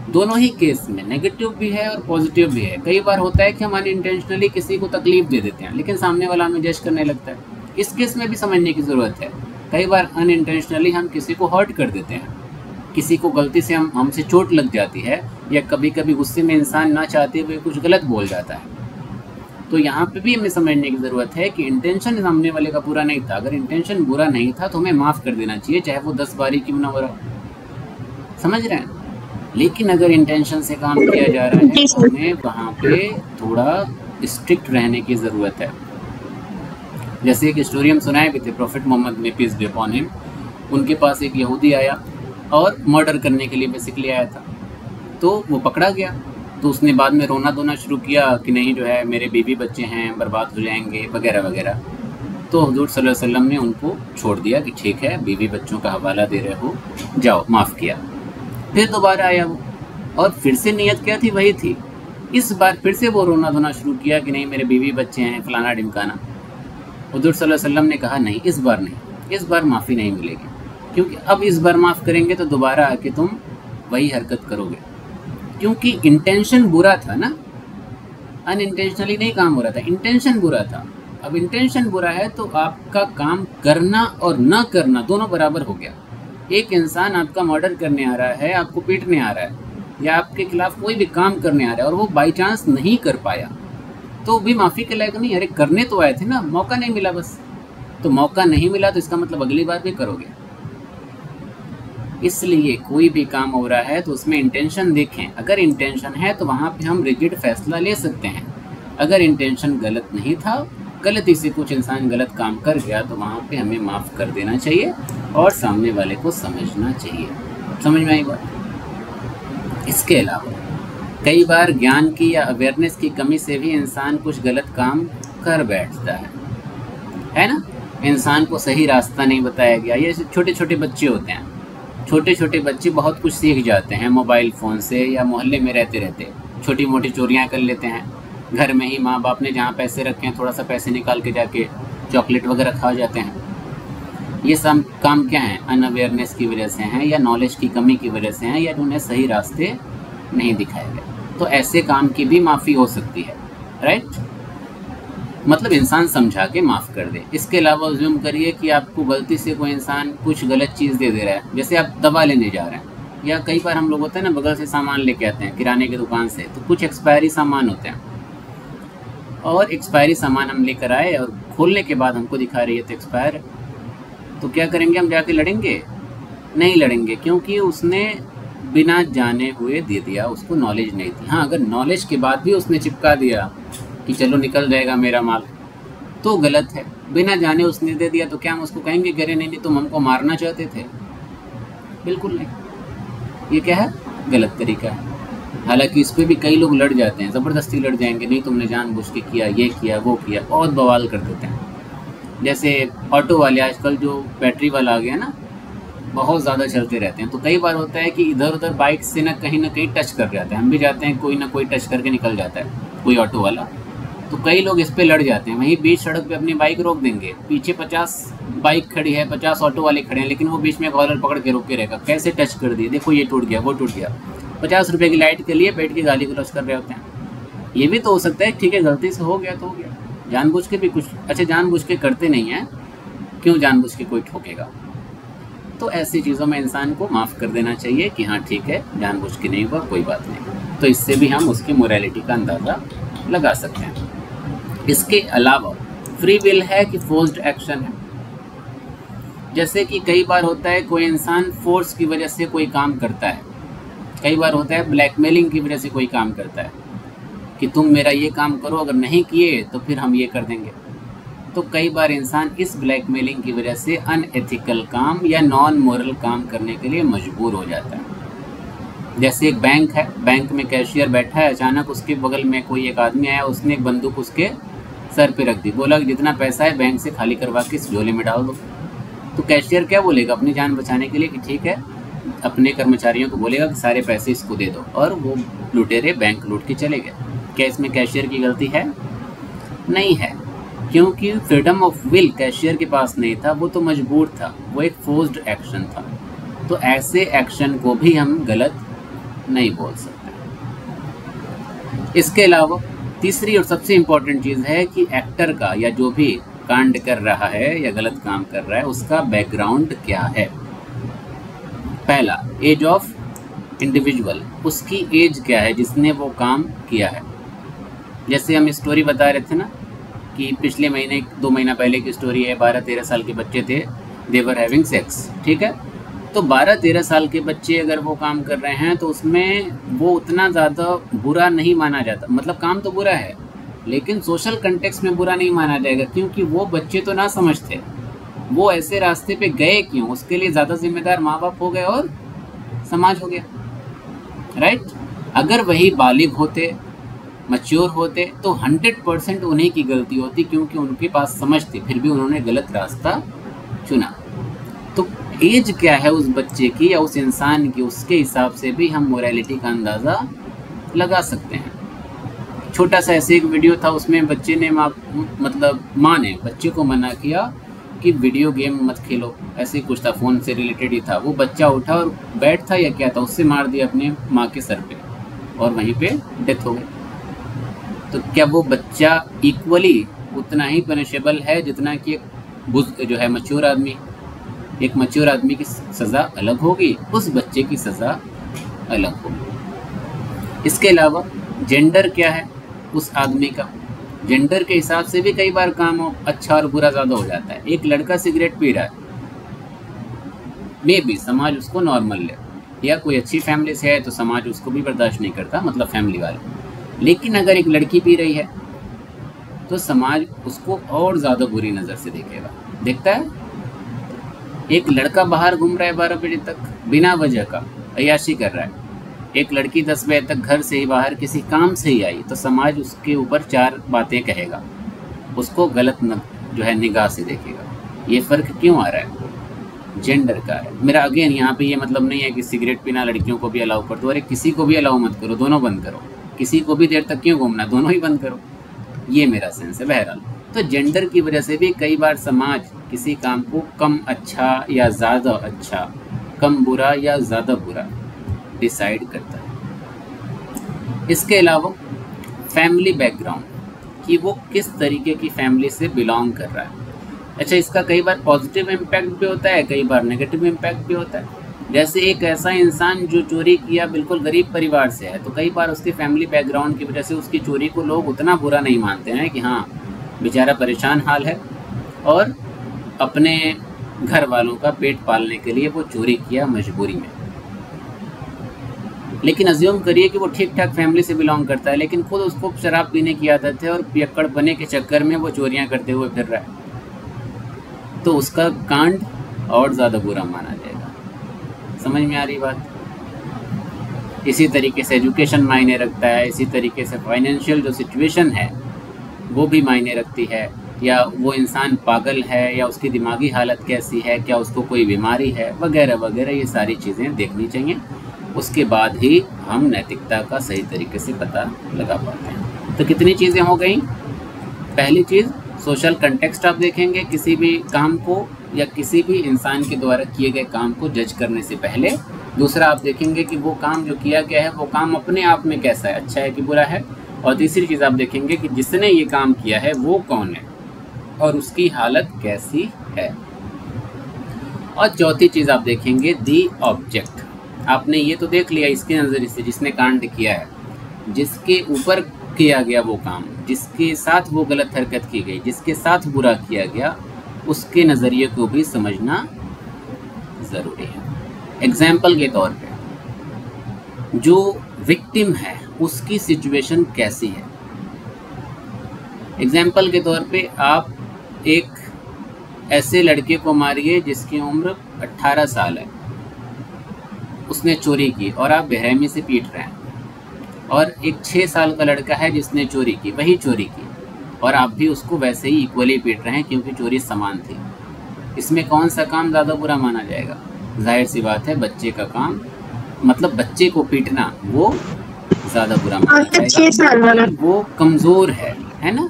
दोनों ही केस में, नेगेटिव भी है और पॉजिटिव भी है। कई बार होता है कि हम अनइंटेंशनली किसी को तकलीफ दे देते हैं, लेकिन सामने वाला हमें जज करने लगता है। इस केस में भी समझने की ज़रूरत है, कई बार अनइंटेंशनली हम किसी को हर्ट कर देते हैं, किसी को गलती से हमसे चोट लग जाती है, या कभी कभी गुस्से में इंसान ना चाहते हुए कुछ गलत बोल जाता है। तो यहाँ पे भी हमें समझने की ज़रूरत है कि इंटेंशन सामने वाले का बुरा नहीं था। अगर इंटेंशन बुरा नहीं था तो हमें माफ़ कर देना चाहिए, चाहे वो 10 बारी क्यों ना हो रहा, समझ रहे हैं। लेकिन अगर इंटेंशन से काम किया जा रहा है तो हमें वहाँ पे थोड़ा स्ट्रिक्ट रहने की ज़रूरत है। जैसे एक स्टोरी हम सुनाए भी थे, प्रॉफिट मोहम्मद में पीस बी अपॉन हिम, उनके पास एक यहूदी आया और मर्डर करने के लिए बेसिकली आया था। तो वो पकड़ा गया, तो उसने बाद में रोना धोना शुरू किया कि नहीं जो है मेरे बीवी बच्चे हैं, बर्बाद हो जाएंगे वगैरह वगैरह। तो हुजूर सल्लल्लाहु अलैहि वसल्लम ने उनको छोड़ दिया कि ठीक है, बीवी बच्चों का हवाला दे रहे हो, जाओ, माफ़ किया। फिर दोबारा आया वो, और फिर से नीयत क्या थी, वही थी। इस बार फिर से वो रोना धोना शुरू किया कि नहीं मेरे बीवी बच्चे हैं, फलाना ढिमकाना। हुजूर सल्लल्लाहु अलैहि वसल्लम ने कहा नहीं, इस बार नहीं, इस बार माफ़ी नहीं मिलेगी, क्योंकि अब इस बार माफ़ करेंगे तो दोबारा आके तुम वही हरकत करोगे। क्योंकि इंटेंशन बुरा था ना, अनइंटेंशनली नहीं काम हो रहा था, इंटेंशन बुरा था। अब इंटेंशन बुरा है तो आपका काम करना और न करना दोनों बराबर हो गया। एक इंसान आपका मर्डर करने आ रहा है, आपको पीटने आ रहा है, या आपके खिलाफ कोई भी काम करने आ रहा है और वो बाई चांस नहीं कर पाया, तो भी माफ़ी के लायक नहीं। अरे करने तो आए थे ना, मौका नहीं मिला बस। तो मौका नहीं मिला तो इसका मतलब अगली बार भी करोगे। इसलिए कोई भी काम हो रहा है तो उसमें इंटेंशन देखें। अगर इंटेंशन है तो वहाँ पे हम रिजिड फैसला ले सकते हैं। अगर इंटेंशन गलत नहीं था, गलती से कुछ इंसान गलत काम कर गया, तो वहाँ पे हमें माफ़ कर देना चाहिए और सामने वाले को समझना चाहिए। समझ में आई बात। इसके अलावा कई बार ज्ञान की या अवेयरनेस की कमी से भी इंसान कुछ गलत काम कर बैठता है ना। इंसान को सही रास्ता नहीं बताया गया। ये छोटे छोटे बच्चे होते हैं, छोटे छोटे बच्चे बहुत कुछ सीख जाते हैं मोबाइल फ़ोन से, या मोहल्ले में रहते रहते छोटी मोटी चोरियां कर लेते हैं। घर में ही माँ बाप ने जहाँ पैसे रखे हैं थोड़ा सा पैसे निकाल के जाके चॉकलेट वगैरह खा जाते हैं। ये सब काम क्या है, अनअवेयरनेस की वजह से हैं, या नॉलेज की कमी की वजह से हैं, या उन्हें सही रास्ते नहीं दिखाए गए। तो ऐसे काम की भी माफ़ी हो सकती है, राइट। मतलब इंसान समझा के माफ़ कर दे। इसके अलावा ज़ूम करिए कि आपको गलती से कोई इंसान कुछ गलत चीज़ दे रहा है, जैसे आप दवा लेने जा रहे हैं, या कई बार हम लोग होते हैं ना बगल से सामान लेके आते हैं किराने की दुकान से, तो कुछ एक्सपायरी सामान होते हैं, और एक्सपायरी सामान हम लेकर आए और खोलने के बाद हमको दिखा रही है तो एक्सपायर। तो क्या करेंगे, हम जाके लड़ेंगे? नहीं लड़ेंगे, क्योंकि उसने बिना जाने हुए दे दिया, उसको नॉलेज नहीं थी। हाँ, अगर नॉलेज के बाद भी उसने चिपका दिया कि चलो निकल जाएगा मेरा माल, तो गलत है। बिना जाने उसने दे दिया तो क्या हम उसको कहेंगे कि अरे नहीं तुम हमको मारना चाहते थे? बिल्कुल नहीं। ये क्या है, गलत तरीका है। हालांकि इस पर भी कई लोग लड़ जाते हैं, ज़बरदस्ती लड़ जाएंगे, नहीं तुमने जानबूझ के किया, ये किया वो किया, बहुत बवाल कर देते हैं। जैसे ऑटो वाले आजकल जो बैटरी वाला आ गया ना, बहुत ज़्यादा चलते रहते हैं। तो कई बार होता है कि इधर उधर बाइक से ना कहीं टच कर जाते हैं, हम भी जाते हैं, कोई ना कोई टच करके निकल जाता है, कोई ऑटो वाला। तो कई लोग इस पे लड़ जाते हैं, वहीं बीच सड़क पे अपनी बाइक रोक देंगे, पीछे 50 बाइक खड़ी है, 50 ऑटो वाले खड़े हैं, लेकिन वो बीच में कॉलर पकड़ के रोक के रहेगा, कैसे टच कर दिए, देखो ये टूट गया वो टूट गया। 50 रुपये की लाइट के लिए बैठ के गाली गलौज कर रहे होते हैं। ये भी तो हो सकता है, ठीक है गलती से हो गया तो हो गया, जानबूझ के भी कुछ, अच्छा जानबूझ के करते नहीं हैं, क्यों जानबूझ के कोई ठोकेगा? तो ऐसी चीज़ों में इंसान को माफ़ कर देना चाहिए कि हाँ ठीक है, जानबूझ के नहीं हुआ, कोई बात नहीं। तो इससे भी हम उसकी मोरालिटी का अंदाज़ा लगा सकते हैं। इसके अलावा फ्री विल है कि फोर्स्ड एक्शन है। जैसे कि कई बार होता है कोई इंसान फोर्स की वजह से कोई काम करता है, कई बार होता है ब्लैकमेलिंग की वजह से कोई काम करता है कि तुम मेरा ये काम करो, अगर नहीं किए तो फिर हम ये कर देंगे। तो कई बार इंसान इस ब्लैकमेलिंग की वजह से अनएथिकल काम या नॉन मोरल काम करने के लिए मजबूर हो जाता है। जैसे एक बैंक है, बैंक में कैशियर बैठा है, अचानक उसके बगल में कोई एक आदमी आया, उसने एक बंदूक उसके सर पे रख दी, बोला कि जितना पैसा है बैंक से खाली करवा के इस झोले में डाल दो। तो कैशियर क्या बोलेगा अपनी जान बचाने के लिए कि ठीक है, अपने कर्मचारियों को बोलेगा कि सारे पैसे इसको दे दो, और वो लुटेरे बैंक लूट के चले गए। क्या इसमें कैशियर की गलती है? नहीं है, क्योंकि फ्रीडम ऑफ विल कैशियर के पास नहीं था, वो तो मजबूर था, वो एक फोर्स्ड एक्शन था। तो ऐसे एक्शन को भी हम गलत नहीं बोल सकते। इसके अलावा तीसरी और सबसे इम्पोर्टेंट चीज़ है कि एक्टर का या जो भी कांड कर रहा है या गलत काम कर रहा है उसका बैकग्राउंड क्या है। पहला, एज ऑफ इंडिविजुअल, उसकी एज क्या है जिसने वो काम किया है। जैसे हम स्टोरी बता रहे थे ना कि पिछले महीने 2 महीना पहले की स्टोरी है, 12-13 साल के बच्चे थे, दे वर हैविंग सेक्स, ठीक है। तो 12-13 साल के बच्चे अगर वो काम कर रहे हैं तो उसमें वो उतना ज़्यादा बुरा नहीं माना जाता, मतलब काम तो बुरा है लेकिन सोशल कंटेक्स्ट में बुरा नहीं माना जाएगा, क्योंकि वो बच्चे तो ना समझते, वो ऐसे रास्ते पे गए क्यों, उसके लिए ज़्यादा जिम्मेदार माँ बाप हो गए और समाज हो गया, राइट। अगर वही बालिग होते, मैच्योर होते तो 100% उन्हीं की गलती होती, क्योंकि उनके पास समझ थी, फिर भी उन्होंने गलत रास्ता चुना। तो एज क्या है उस बच्चे की या उस इंसान की, उसके हिसाब से भी हम मोरालिटी का अंदाज़ा लगा सकते हैं। छोटा सा ऐसे एक वीडियो था, उसमें बच्चे ने माँ ने बच्चे को मना किया कि वीडियो गेम मत खेलो, ऐसे कुछ था, फ़ोन से रिलेटेड ही था। वो बच्चा उठा और बैट था या क्या था, उससे मार दिया अपने माँ के सर पे और वहीं पे डेथ हो गई। तो क्या वो बच्चा इक्वली उतना ही पनिशेबल है जितना कि जो है मैच्योर आदमी? एक मैच्योर आदमी की सज़ा अलग होगी, उस बच्चे की सज़ा अलग होगी। इसके अलावा जेंडर क्या है उस आदमी का, जेंडर के हिसाब से भी कई बार काम अच्छा और बुरा ज़्यादा हो जाता है। एक लड़का सिगरेट पी रहा है, मे बी समाज उसको नॉर्मल ले, या कोई अच्छी फैमिली से है तो समाज उसको भी बर्दाश्त नहीं करता, मतलब फैमिली वाले। लेकिन अगर एक लड़की पी रही है तो समाज उसको और ज़्यादा बुरी नज़र से देखेगा, देखता है। एक लड़का बाहर घूम रहा है 12 बजे तक बिना वजह का अय्याशी कर रहा है, एक लड़की 10 बजे तक घर से ही बाहर किसी काम से ही आई, तो समाज उसके ऊपर 4 बातें कहेगा, उसको गलत जो है निगाह से देखेगा। ये फ़र्क क्यों आ रहा है? जेंडर का है। मेरा अगेन यहाँ पे ये मतलब नहीं है कि सिगरेट पीना लड़कियों को भी अलाउ कर दो, अरे किसी को भी अलाउ मत करो, दोनों बंद करो। किसी को भी देर तक क्यों घूमना, दोनों ही बंद करो, ये मेरा सेंस है। बहरहाल तो जेंडर की वजह से भी कई बार समाज किसी काम को कम अच्छा या ज़्यादा अच्छा, कम बुरा या ज़्यादा बुरा डिसाइड करता है। इसके अलावा फैमिली बैकग्राउंड, कि वो किस तरीके की फैमिली से बिलोंग कर रहा है। अच्छा, इसका कई बार पॉजिटिव इम्पैक्ट भी होता है, कई बार नेगेटिव इम्पैक्ट भी होता है। जैसे एक ऐसा इंसान जो चोरी किया बिल्कुल गरीब परिवार से है, तो कई बार उसके फैमिली बैकग्राउंड की वजह से उसकी चोरी को लोग उतना बुरा नहीं मानते हैं कि हाँ बेचारा परेशान हाल है और अपने घर वालों का पेट पालने के लिए वो चोरी किया मजबूरी में। लेकिन अज्यूम करिए कि वो ठीक ठाक फैमिली से बिलोंग करता है, लेकिन खुद उसको शराब पीने की आदत है और पियक्कड़ बने के चक्कर में वो चोरियां करते हुए फिर रहा है, तो उसका कांड और ज़्यादा बुरा माना जाएगा। समझ में आ रही बात? इसी तरीके से एजुकेशन मायने रखता है, इसी तरीके से फाइनेंशियल जो सिचुएशन है वो भी मायने रखती है, या वो इंसान पागल है या उसकी दिमागी हालत कैसी है, क्या उसको कोई बीमारी है वगैरह वगैरह, ये सारी चीज़ें देखनी चाहिए। उसके बाद ही हम नैतिकता का सही तरीके से पता लगा पाते हैं। तो कितनी चीज़ें हो गई? पहली चीज़ सोशल कंटेक्स्ट आप देखेंगे किसी भी काम को या किसी भी इंसान के द्वारा किए गए काम को जज करने से पहले। दूसरा आप देखेंगे कि वो काम जो किया गया है वो काम अपने आप में कैसा है, अच्छा है कि बुरा है। और तीसरी चीज़ आप देखेंगे कि जिसने ये काम किया है वो कौन है और उसकी हालत कैसी है। और चौथी चीज़ आप देखेंगे दी ऑब्जेक्ट। आपने ये तो देख लिया इसके नज़रिए से जिसने कांड किया है, जिसके ऊपर किया गया वो काम, जिसके साथ वो गलत हरकत की गई, जिसके साथ बुरा किया गया, उसके नज़रिए को भी समझना ज़रूरी है। एग्जाम्पल के तौर पे जो विक्टिम है उसकी सिचुएशन कैसी है। एग्जाम्पल के तौर पे आप एक ऐसे लड़के को मारिए जिसकी उम्र 18 साल है, उसने चोरी की और आप बेरहमी से पीट रहे हैं, और एक 6 साल का लड़का है जिसने चोरी की, वही चोरी की, और आप भी उसको वैसे ही इक्वली पीट रहे हैं क्योंकि चोरी समान थी। इसमें कौन सा काम ज़्यादा बुरा माना जाएगा? जाहिर सी बात है बच्चे का काम, मतलब बच्चे को पीटना वो ज़्यादा बुरा माना जाएगा, वो कमज़ोर है ना।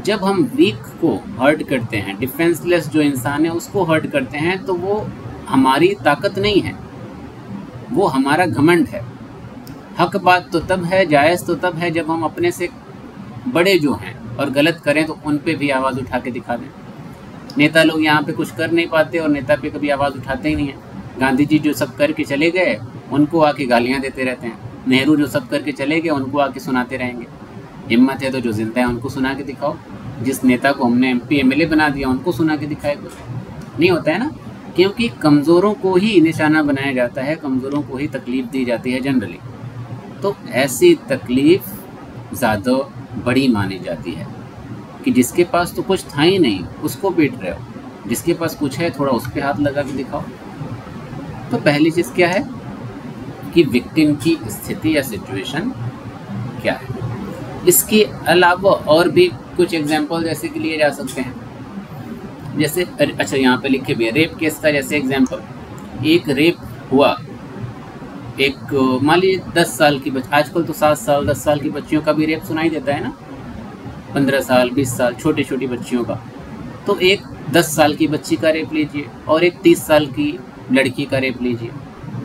जब हम वीक को हर्ट करते हैं, डिफेंसलेस जो इंसान है उसको हर्ट करते हैं, तो वो हमारी ताकत नहीं है, वो हमारा घमंड है। हक बात तो तब है, जायज़ तो तब है जब हम अपने से बड़े जो हैं और गलत करें तो उन पे भी आवाज़ उठा के दिखा दें। नेता लोग यहाँ पे कुछ कर नहीं पाते और नेता पे कभी आवाज़ उठाते ही नहीं हैं। गांधी जी जो सब करके चले गए उनको आके गालियाँ देते रहते हैं, नेहरू जो सब करके चले गए उनको आके सुनाते रहेंगे। हिम्मत है तो जो जिंदा है उनको सुना के दिखाओ, जिस नेता को हमने MP MLA बना दिया उनको सुना के दिखाए। कुछ नहीं होता है ना, क्योंकि कमज़ोरों को ही निशाना बनाया जाता है, कमज़ोरों को ही तकलीफ़ दी जाती है जनरली। तो ऐसी तकलीफ़ ज़्यादा बड़ी मानी जाती है कि जिसके पास तो कुछ था ही नहीं उसको पीट रहे हो, जिसके पास कुछ है थोड़ा उस पर हाथ लगा के दिखाओ। तो पहली चीज़ क्या है कि विक्टिम की स्थिति या सिचुएशन क्या है। इसके अलावा और भी कुछ एग्जाम्पल जैसे कि लिए जा सकते हैं, जैसे अच्छा यहाँ पे लिखे भी है रेप केस का। जैसे एग्जाम्पल, एक रेप हुआ, एक मान लीजिए 10 साल की आजकल तो 7 साल 10 साल की बच्चियों का भी रेप सुनाई देता है ना, 15 साल 20 साल छोटी छोटी बच्चियों का। तो एक 10 साल की बच्ची का रेप लीजिए और एक 30 साल की लड़की का रेप लीजिए,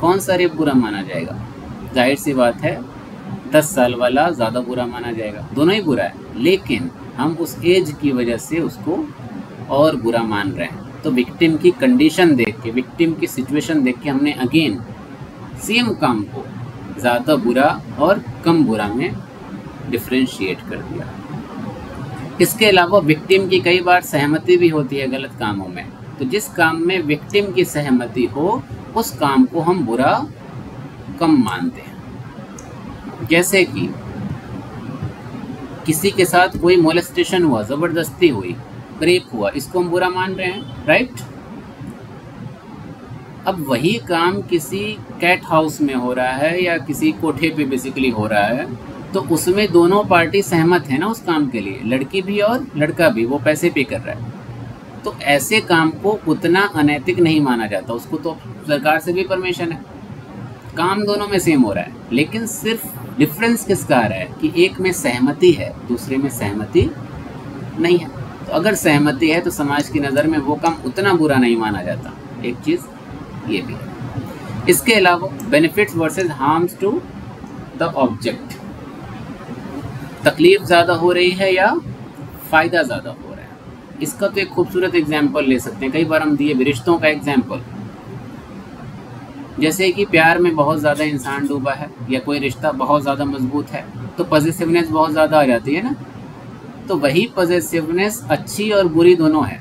कौन सा रेप बुरा माना जाएगा? जाहिर सी बात है 10 साल वाला ज़्यादा बुरा माना जाएगा, दोनों ही बुरा है, लेकिन हम उस एज की वजह से उसको और बुरा मान रहे हैं। तो विक्टिम की कंडीशन देख के, विक्टिम की सिचुएशन देख के हमने अगेन सेम काम को ज़्यादा बुरा और कम बुरा में डिफ्रेंशिएट कर दिया। इसके अलावा विक्टिम की कई बार सहमति भी होती है गलत कामों में, तो जिस काम में विक्टिम की सहमति हो उस काम को हम बुरा कम मानते हैं। जैसे कि किसी के साथ कोई मोलेस्टेशन हुआ, ज़बरदस्ती हुई, रेप हुआ, इसको हम बुरा मान रहे हैं, राइट। अब वही काम किसी कैट हाउस में हो रहा है या किसी कोठे पे बेसिकली हो रहा है, तो उसमें दोनों पार्टी सहमत है ना उस काम के लिए, लड़की भी और लड़का भी, वो पैसे पे कर रहा है। तो ऐसे काम को उतना अनैतिक नहीं माना जाता, उसको तो सरकार से भी परमिशन है, काम दोनों में सेम हो रहा है, लेकिन सिर्फ डिफरेंस किसका आ रहा है कि एक में सहमति है दूसरे में सहमति नहीं है। तो अगर सहमति है तो समाज की नज़र में वो काम उतना बुरा नहीं माना जाता, एक चीज़ ये भी है। इसके अलावा benefits versus harms to the object, तकलीफ ज़्यादा हो रही है या फ़ायदा ज़्यादा हो रहा है, इसका तो एक खूबसूरत एग्जाम्पल ले सकते हैं, कई बार हम दिए भी रिश्तों का एग्जाम्पल। जैसे कि प्यार में बहुत ज़्यादा इंसान डूबा है या कोई रिश्ता बहुत ज़्यादा मजबूत है तो पॉजिटिवनेस बहुत ज़्यादा आ जाती है ना। तो वही पॉजिटिवनेस अच्छी और बुरी दोनों है।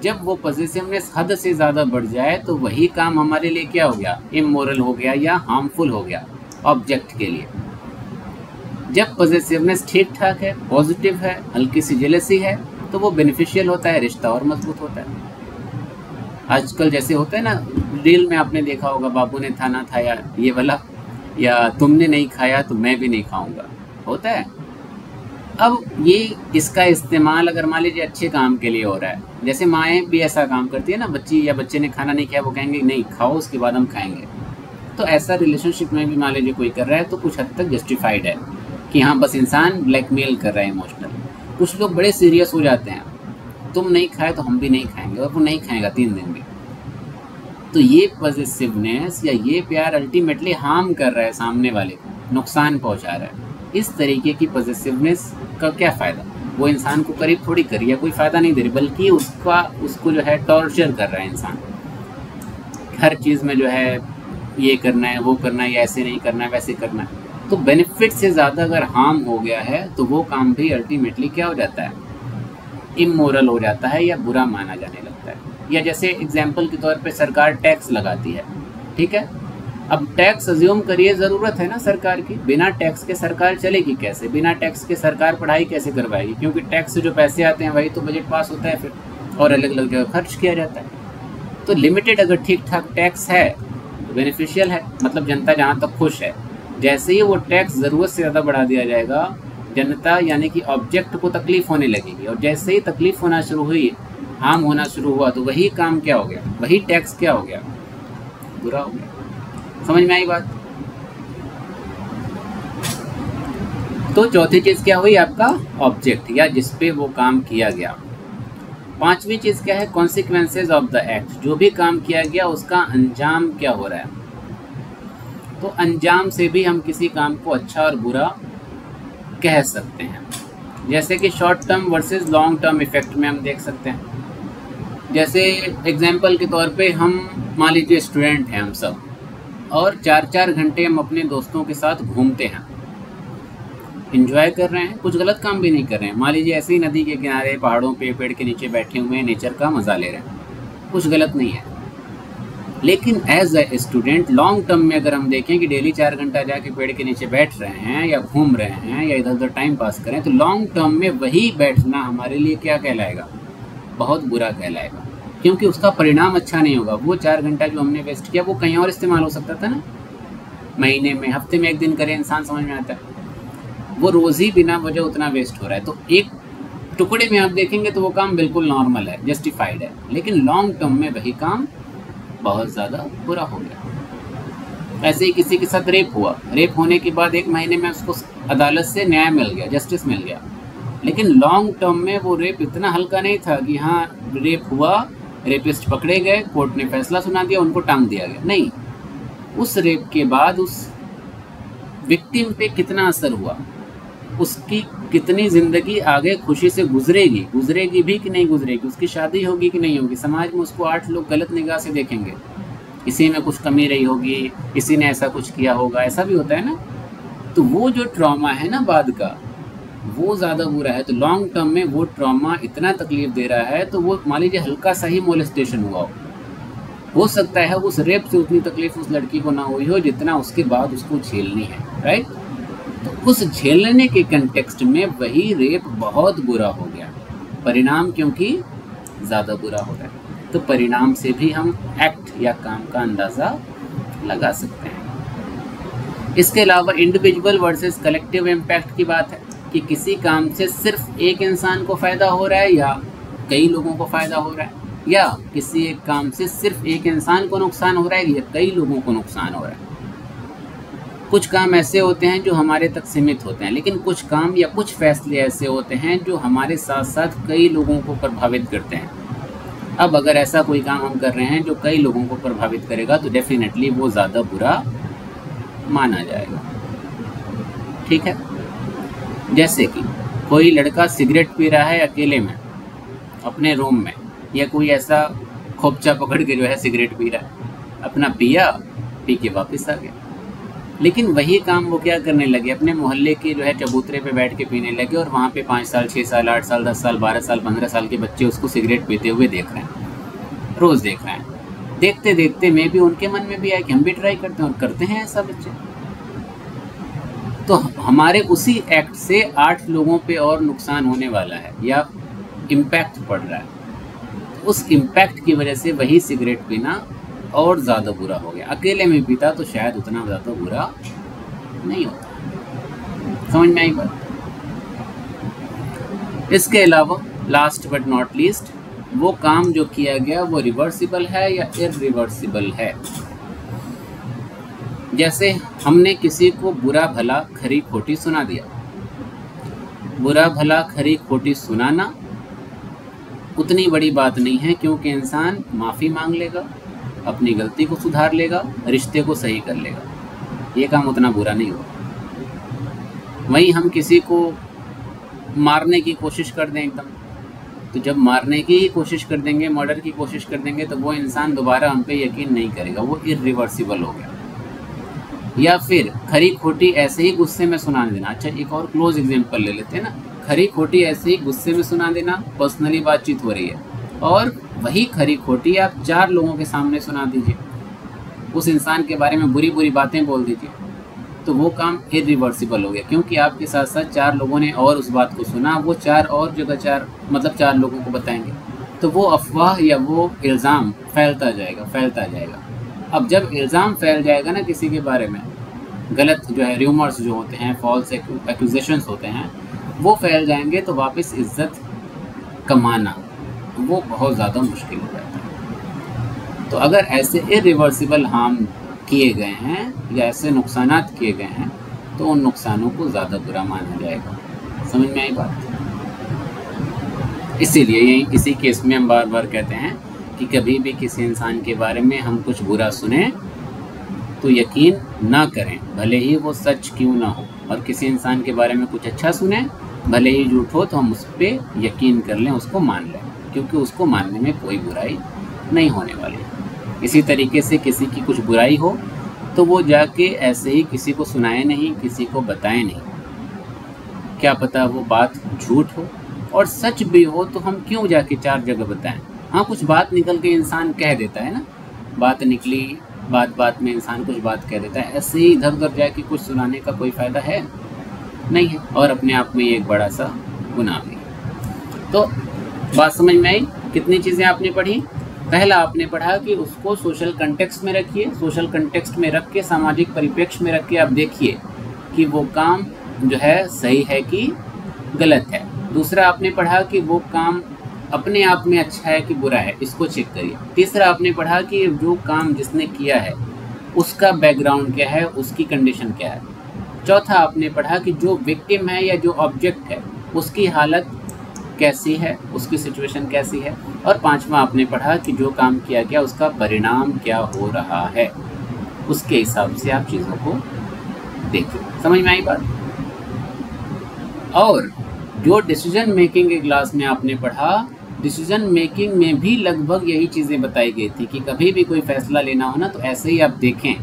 जब वो पॉजिटिवनेस हद से ज़्यादा बढ़ जाए तो वही काम हमारे लिए क्या हो गया, इमोरल हो गया या हार्मफुल हो गया ऑब्जेक्ट के लिए। जब पॉजिटिवनेस ठीक ठाक है, पॉजिटिव है, हल्की सी जेलसी है, तो वो बेनिफिशियल होता है, रिश्ता और मजबूत होता है। आजकल जैसे होता है ना रील में आपने देखा होगा, बाबू ने खाना खाया ये वाला, या तुमने नहीं खाया तो मैं भी नहीं खाऊंगा, होता है। अब ये इसका इस्तेमाल अगर मान लीजिए अच्छे काम के लिए हो रहा है, जैसे माएँ भी ऐसा काम करती है ना, बच्ची या बच्चे ने खाना नहीं खाया वो कहेंगे नहीं खाओ उसके बाद हम खाएंगे। तो ऐसा रिलेशनशिप में भी मान लीजिए कोई कर रहा है तो कुछ हद तक जस्टिफाइड है कि हाँ बस इंसान ब्लैकमेल कर रहा है इमोशनल। कुछ लोग बड़े सीरियस हो जाते हैं, तुम नहीं खाए तो हम भी नहीं खाएंगे, और वो नहीं खाएगा 3 दिन भी। तो ये पॉजिटिवनेस या ये प्यार अल्टीमेटली हार्म कर रहा है, सामने वाले को नुकसान पहुंचा रहा है। इस तरीके की पॉजिटिवनेस का क्या फ़ायदा, वो इंसान को करीब थोड़ी करी या कोई फ़ायदा नहीं दे रही, बल्कि उसको जो है टॉर्चर कर रहा है इंसान। हर चीज़ में जो है ये करना है वो करना है, या ऐसे नहीं करना है वैसे करना है। तो बेनिफिट से ज़्यादा अगर हार्म हो गया है तो वो काम भी अल्टीमेटली क्या हो जाता है, इमोरल हो जाता है या बुरा माना जाने लगता है। या जैसे एग्जाम्पल के तौर पे सरकार टैक्स लगाती है, ठीक है, अब टैक्स अज्यूम करिए ज़रूरत है ना सरकार की, बिना टैक्स के सरकार चलेगी कैसे, बिना टैक्स के सरकार पढ़ाई कैसे करवाएगी, क्योंकि टैक्स से जो पैसे आते हैं वही तो बजट पास होता है फिर, और अलग अलग जगह खर्च किया जाता है। तो लिमिटेड अगर ठीक ठाक टैक्स है तो बेनिफिशियल है, मतलब जनता जहाँ तक खुश है। जैसे ही वो टैक्स ज़रूरत से ज़्यादा बढ़ा दिया जाएगा, जनता यानी कि ऑब्जेक्ट को तकलीफ होने लगेगी, और जैसे ही तकलीफ होना शुरू हुई, हार्म होना शुरू हुआ, तो वही काम क्या हो गया, वही टैक्स क्या हो गया, बुरा हो गया। समझ में आई बात? तो चौथी चीज़ क्या हुई, आपका ऑब्जेक्ट या जिस पे वो काम किया गया। पांचवी चीज़ क्या है, कॉन्सिक्वेंसेज ऑफ द एक्ट, जो भी काम किया गया उसका अंजाम क्या हो रहा है। तो अंजाम से भी हम किसी काम को अच्छा और बुरा कह सकते हैं। जैसे कि short term versus long term effect में हम देख सकते हैं। जैसे एग्जाम्पल के तौर पे हम मान लीजिए स्टूडेंट हैं हम सब, और 4-4 घंटे हम अपने दोस्तों के साथ घूमते हैं, एंजॉय कर रहे हैं, कुछ गलत काम भी नहीं कर रहे हैं। मान लीजिए ऐसे ही नदी के किनारे, पहाड़ों पे, पेड़ के नीचे बैठे हुए हैं, नेचर का मज़ा ले रहे हैं, कुछ गलत नहीं है। लेकिन as a student long term में अगर हम देखें कि डेली 4 घंटा जाके पेड़ के नीचे बैठ रहे हैं या घूम रहे हैं या इधर उधर टाइम पास करें, तो लॉन्ग टर्म में वही बैठना हमारे लिए क्या कहलाएगा, बहुत बुरा कहलाएगा, क्योंकि उसका परिणाम अच्छा नहीं होगा। वो 4 घंटा जो हमने वेस्ट किया वो कहीं और इस्तेमाल हो सकता था ना, महीने में, हफ्ते में 1 दिन करे, इंसान समझ में आता है। वो रोज़ ही बिना वजह उतना वेस्ट हो रहा है। तो एक टुकड़े में आप देखेंगे तो वो काम बिल्कुल नॉर्मल है, जस्टिफाइड है, लेकिन लॉन्ग टर्म में वही काम बहुत ज़्यादा बुरा हो गया। ऐसे ही किसी के साथ रेप हुआ, रेप होने के बाद 1 महीने में उसको अदालत से न्याय मिल गया, जस्टिस मिल गया, लेकिन लॉन्ग टर्म में वो रेप इतना हल्का नहीं था कि हाँ रेप हुआ, रेपिस्ट पकड़े गए, कोर्ट ने फैसला सुना दिया, उनको टांग दिया गया। नहीं, उस रेप के बाद उस विक्टिम पे कितना असर हुआ, उसकी कितनी ज़िंदगी आगे खुशी से गुजरेगी भी कि नहीं गुजरेगी, उसकी शादी होगी कि नहीं होगी, समाज में उसको 8 लोग गलत निगाह से देखेंगे, इसी में कुछ कमी रही होगी, इसी ने ऐसा कुछ किया होगा, ऐसा भी होता है ना। तो वो जो ट्रॉमा है ना बाद का, वो ज़्यादा बुरा है। तो लॉन्ग टर्म में वो ट्रॉमा इतना तकलीफ दे रहा है, तो वो मान लीजिए हल्का सा ही मोलेस्टेशन हुआ हो सकता है उस रेप से उतनी तकलीफ उस लड़की को ना हुई हो जितना उसके बाद उसको झेलनी है, राइट। तो उस झेलने के कंटेक्स्ट में वही रेप बहुत बुरा हो गया, परिणाम क्योंकि ज़्यादा बुरा हो रहा है। तो परिणाम से भी हम एक्ट या काम का अंदाज़ा लगा सकते हैं। इसके अलावा इंडिविजुअल वर्सेस कलेक्टिव इम्पैक्ट की बात है कि किसी काम से सिर्फ एक इंसान को फ़ायदा हो रहा है या कई लोगों को फ़ायदा हो रहा है, या किसी एक काम से सिर्फ एक इंसान को नुकसान हो रहा है या कई लोगों को नुकसान हो रहा है। कुछ काम ऐसे होते हैं जो हमारे तक सीमित होते हैं, लेकिन कुछ काम या कुछ फैसले ऐसे होते हैं जो हमारे साथ साथ कई लोगों को प्रभावित करते हैं। अब अगर ऐसा कोई काम हम कर रहे हैं जो कई लोगों को प्रभावित करेगा तो डेफिनेटली वो ज़्यादा बुरा माना जाएगा, ठीक है। जैसे कि कोई लड़का सिगरेट पी रहा है अकेले में अपने रूम में, या कोई ऐसा खोपचा पकड़ के जो है सिगरेट पी रहा है, अपना पिया, पी के वापस आ गया, लेकिन वही काम वो क्या करने लगे, अपने मोहल्ले के जो है चबूतरे पे बैठ के पीने लगे, और वहाँ पे 5 साल, 6 साल, 8 साल, 10 साल, 12 साल, 15 साल के बच्चे उसको सिगरेट पीते हुए देख रहे हैं, रोज़ देख रहे हैं। देखते देखते में भी उनके मन में भी आया कि हम भी ट्राई करते हैं, और करते हैं ऐसा बच्चे। तो हमारे उसी एक्ट से 8 लोगों पे और नुकसान होने वाला है या इम्पैक्ट पड़ रहा है। उस इम्पैक्ट की वजह से वही सिगरेट पीना और ज़्यादा बुरा हो गया। अकेले में पीता तो शायद उतना ज़्यादा बुरा नहीं होता। समझ में आई बात? इसके अलावा लास्ट बट नॉट लीस्ट, वो काम जो किया गया वो रिवर्सिबल है या इरिवर्सिबल है। जैसे हमने किसी को बुरा भला खरी खोटी सुना दिया। बुरा भला खरी खोटी सुनाना उतनी बड़ी बात नहीं है, क्योंकि इंसान माफ़ी मांग लेगा, अपनी गलती को सुधार लेगा, रिश्ते को सही कर लेगा, ये काम उतना बुरा नहीं होगा। वहीं हम किसी को मारने की कोशिश कर दें एकदम, तो जब मारने की कोशिश कर देंगे, मर्डर की कोशिश कर देंगे, तो वो इंसान दोबारा हम पे यकीन नहीं करेगा, वो इरिवर्सिबल हो गया। या फिर खरी खोटी ऐसे ही गुस्से में सुना देना। अच्छा, एक और क्लोज एग्जांपल ले लेते हैं ना। खरी खोटी ऐसे ही गुस्से में सुना देना, पर्सनली बातचीत हो रही है, और वही खरी खोटी आप 4 लोगों के सामने सुना दीजिए, उस इंसान के बारे में बुरी बुरी बातें बोल दीजिए, तो वो काम इरिवर्सिबल हो गया, क्योंकि आपके साथ साथ 4 लोगों ने और उस बात को सुना, वो 4 और जगह 4 लोगों को बताएंगे, तो वो अफवाह या वो इल्ज़ाम फैलता जाएगा। अब जब इल्ज़ाम फैल जाएगा ना किसी के बारे में, गलत जो है र्यूमर्स जो होते हैं, फॉल्स एक्यूजेशंस होते हैं, वो फैल जाएंगे, तो वापस इज्जत कमाना वो बहुत ज़्यादा मुश्किल हो जाता है। तो अगर ऐसे इरिवर्सिबल हार्म किए गए हैं या ऐसे नुकसानात किए गए हैं, तो उन नुकसानों को ज़्यादा बुरा माना जाएगा। समझ में आई बात? इसीलिए इसी केस में हम बार बार कहते हैं कि कभी भी किसी इंसान के बारे में हम कुछ बुरा सुने तो यकीन ना करें, भले ही वो सच क्यों ना हो, और किसी इंसान के बारे में कुछ अच्छा सुने, भले ही झूठ हो, तो हम उस पर यकीन कर लें, उसको मान लें, क्योंकि उसको मानने में कोई बुराई नहीं होने वाली। इसी तरीके से किसी की कुछ बुराई हो तो वो जाके ऐसे ही किसी को सुनाए नहीं, किसी को बताए नहीं, क्या पता वो बात झूठ हो, और सच भी हो तो हम क्यों जाके 4 जगह बताएं। हाँ, कुछ बात निकल के इंसान कह देता है ना, बात निकली, बात में इंसान कुछ बात कह देता है, ऐसे ही इधर उधर जाके कुछ सुनाने का कोई फ़ायदा है नहीं है, और अपने आप में ये एक बड़ा सा गुनाह भी। तो बात समझ में आई? कितनी चीज़ें आपने पढ़ी? पहला आपने पढ़ा कि उसको सोशल कंटेक्स्ट में रखिए, सोशल कंटेक्स्ट में रख के, सामाजिक परिप्रेक्ष्य में रख के आप देखिए कि वो काम जो है सही है कि गलत है। दूसरा आपने पढ़ा कि वो काम अपने आप में अच्छा है कि बुरा है, इसको चेक करिए। तीसरा आपने पढ़ा कि जो काम जिसने किया है उसका बैकग्राउंड क्या है, उसकी कंडीशन क्या है। चौथा आपने पढ़ा कि जो विक्टिम है या जो ऑब्जेक्ट है उसकी हालत कैसी है, उसकी सिचुएशन कैसी है। और पांचवा आपने पढ़ा कि जो काम किया गया उसका परिणाम क्या हो रहा है, उसके हिसाब से आप चीज़ों को देखिए। समझ में आई बात? और जो डिसीजन मेकिंग के क्लास में आपने पढ़ा, डिसीजन मेकिंग में भी लगभग यही चीज़ें बताई गई थी कि कभी भी कोई फैसला लेना हो ना, तो ऐसे ही आप देखें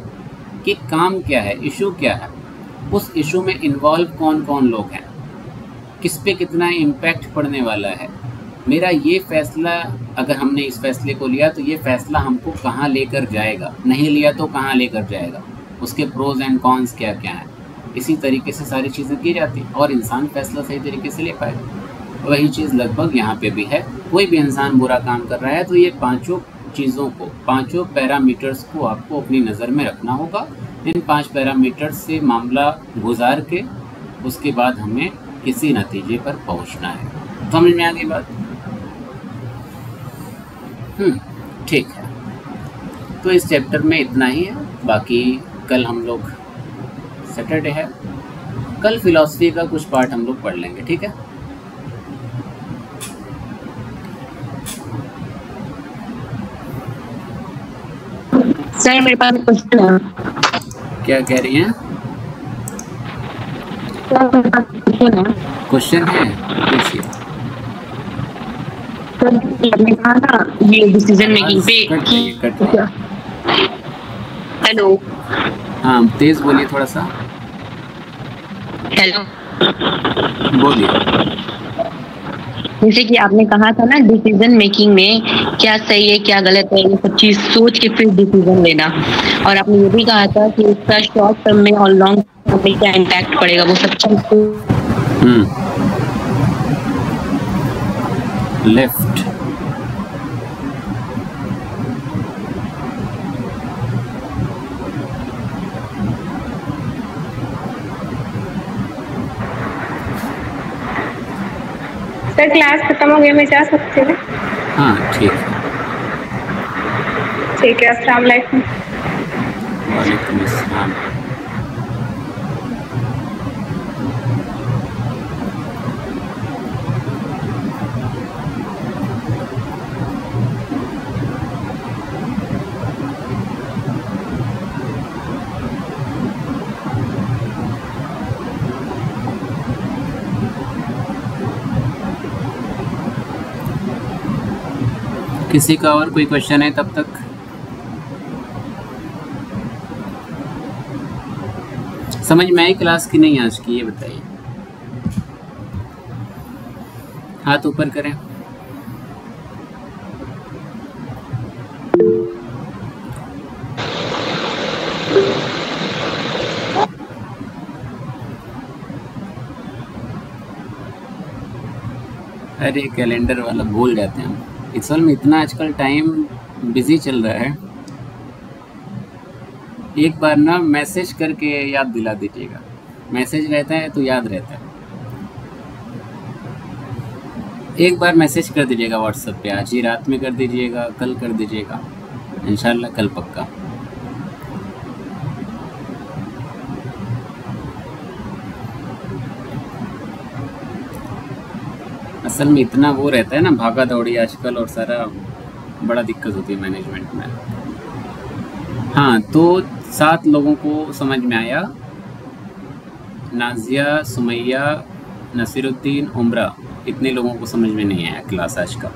कि काम क्या है, इशू क्या है, उस इशू में इन्वॉल्व कौन कौन लोग हैं, किस पे कितना इम्पैक्ट पड़ने वाला है, मेरा ये फ़ैसला, अगर हमने इस फैसले को लिया तो ये फ़ैसला हमको कहाँ लेकर जाएगा, नहीं लिया तो कहाँ लेकर जाएगा, उसके प्रोज एंड कॉन्स क्या क्या हैं। इसी तरीके से सारी चीज़ें की जाती हैं और इंसान फैसला सही तरीके से ले पाएगा। वही चीज़ लगभग यहाँ पे भी है। कोई भी इंसान बुरा काम कर रहा है तो ये पांचों चीज़ों को, पांचों पैरामीटर्स को आपको अपनी नज़र में रखना होगा। इन 5 पैरामीटर्स से मामला गुजार के उसके बाद हमें किसी नतीजे पर पहुँचना है। समझ में आ गई बात? ठीक है, तो इस चैप्टर में इतना ही है। बाकी कल हम लोग, सैटरडे है, कल फिलॉसफी का कुछ पार्ट हम लोग पढ़ लेंगे, ठीक है? सर मेरे पास क्वेश्चन है। क्या कह रही हैं? सर मेरे पास क्वेश्चन है। क्वेश्चन है, पूछिए। सर आपने कहा था ये डिसीजन मेकिंग पे कट रही है। हेलो, हाँ तेज बोलिए थोड़ा सा। हेलो, बोलिए। जैसे कि आपने कहा था ना डिसीजन मेकिंग में क्या सही है क्या गलत है, ये सब चीज सोच के फिर डिसीजन लेना, और आपने ये भी कहा था कि इसका शॉर्ट टर्म में और लॉन्ग टर्म में क्या इम्पैक्ट पड़ेगा, वो सब चीज को लेफ्ट सर क्लास खत्म हो गया, मैं जा सकती हूँ? हाँ ठीक है। ठीक है, अस्सलाम वालेकुम। वालेकुम अस्सलाम। किसी का और कोई क्वेश्चन है तब तक? समझ में आई क्लास की नहीं आज की, ये बताइए। हाथ ऊपर करें। अरे कैलेंडर वाला भूल जाते हैं हम। असल में इतना आजकल टाइम बिजी चल रहा है, एक बार ना मैसेज करके याद दिला दीजिएगा। मैसेज रहता है तो याद रहता है। एक बार मैसेज कर दीजिएगा व्हाट्सएप पे, आज ही रात में कर दीजिएगा, कल कर दीजिएगा, इंशाल्लाह कल पक्का। असल में इतना वो रहता है ना, भागा दौड़ी आजकल, और सारा बड़ा दिक्कत होती है मैनेजमेंट में। हाँ, तो 7 लोगों को समझ में आया, नाजिया, सुमैया, नसीरुद्दीन, उमरा, इतने लोगों को समझ में नहीं आया क्लास आज का।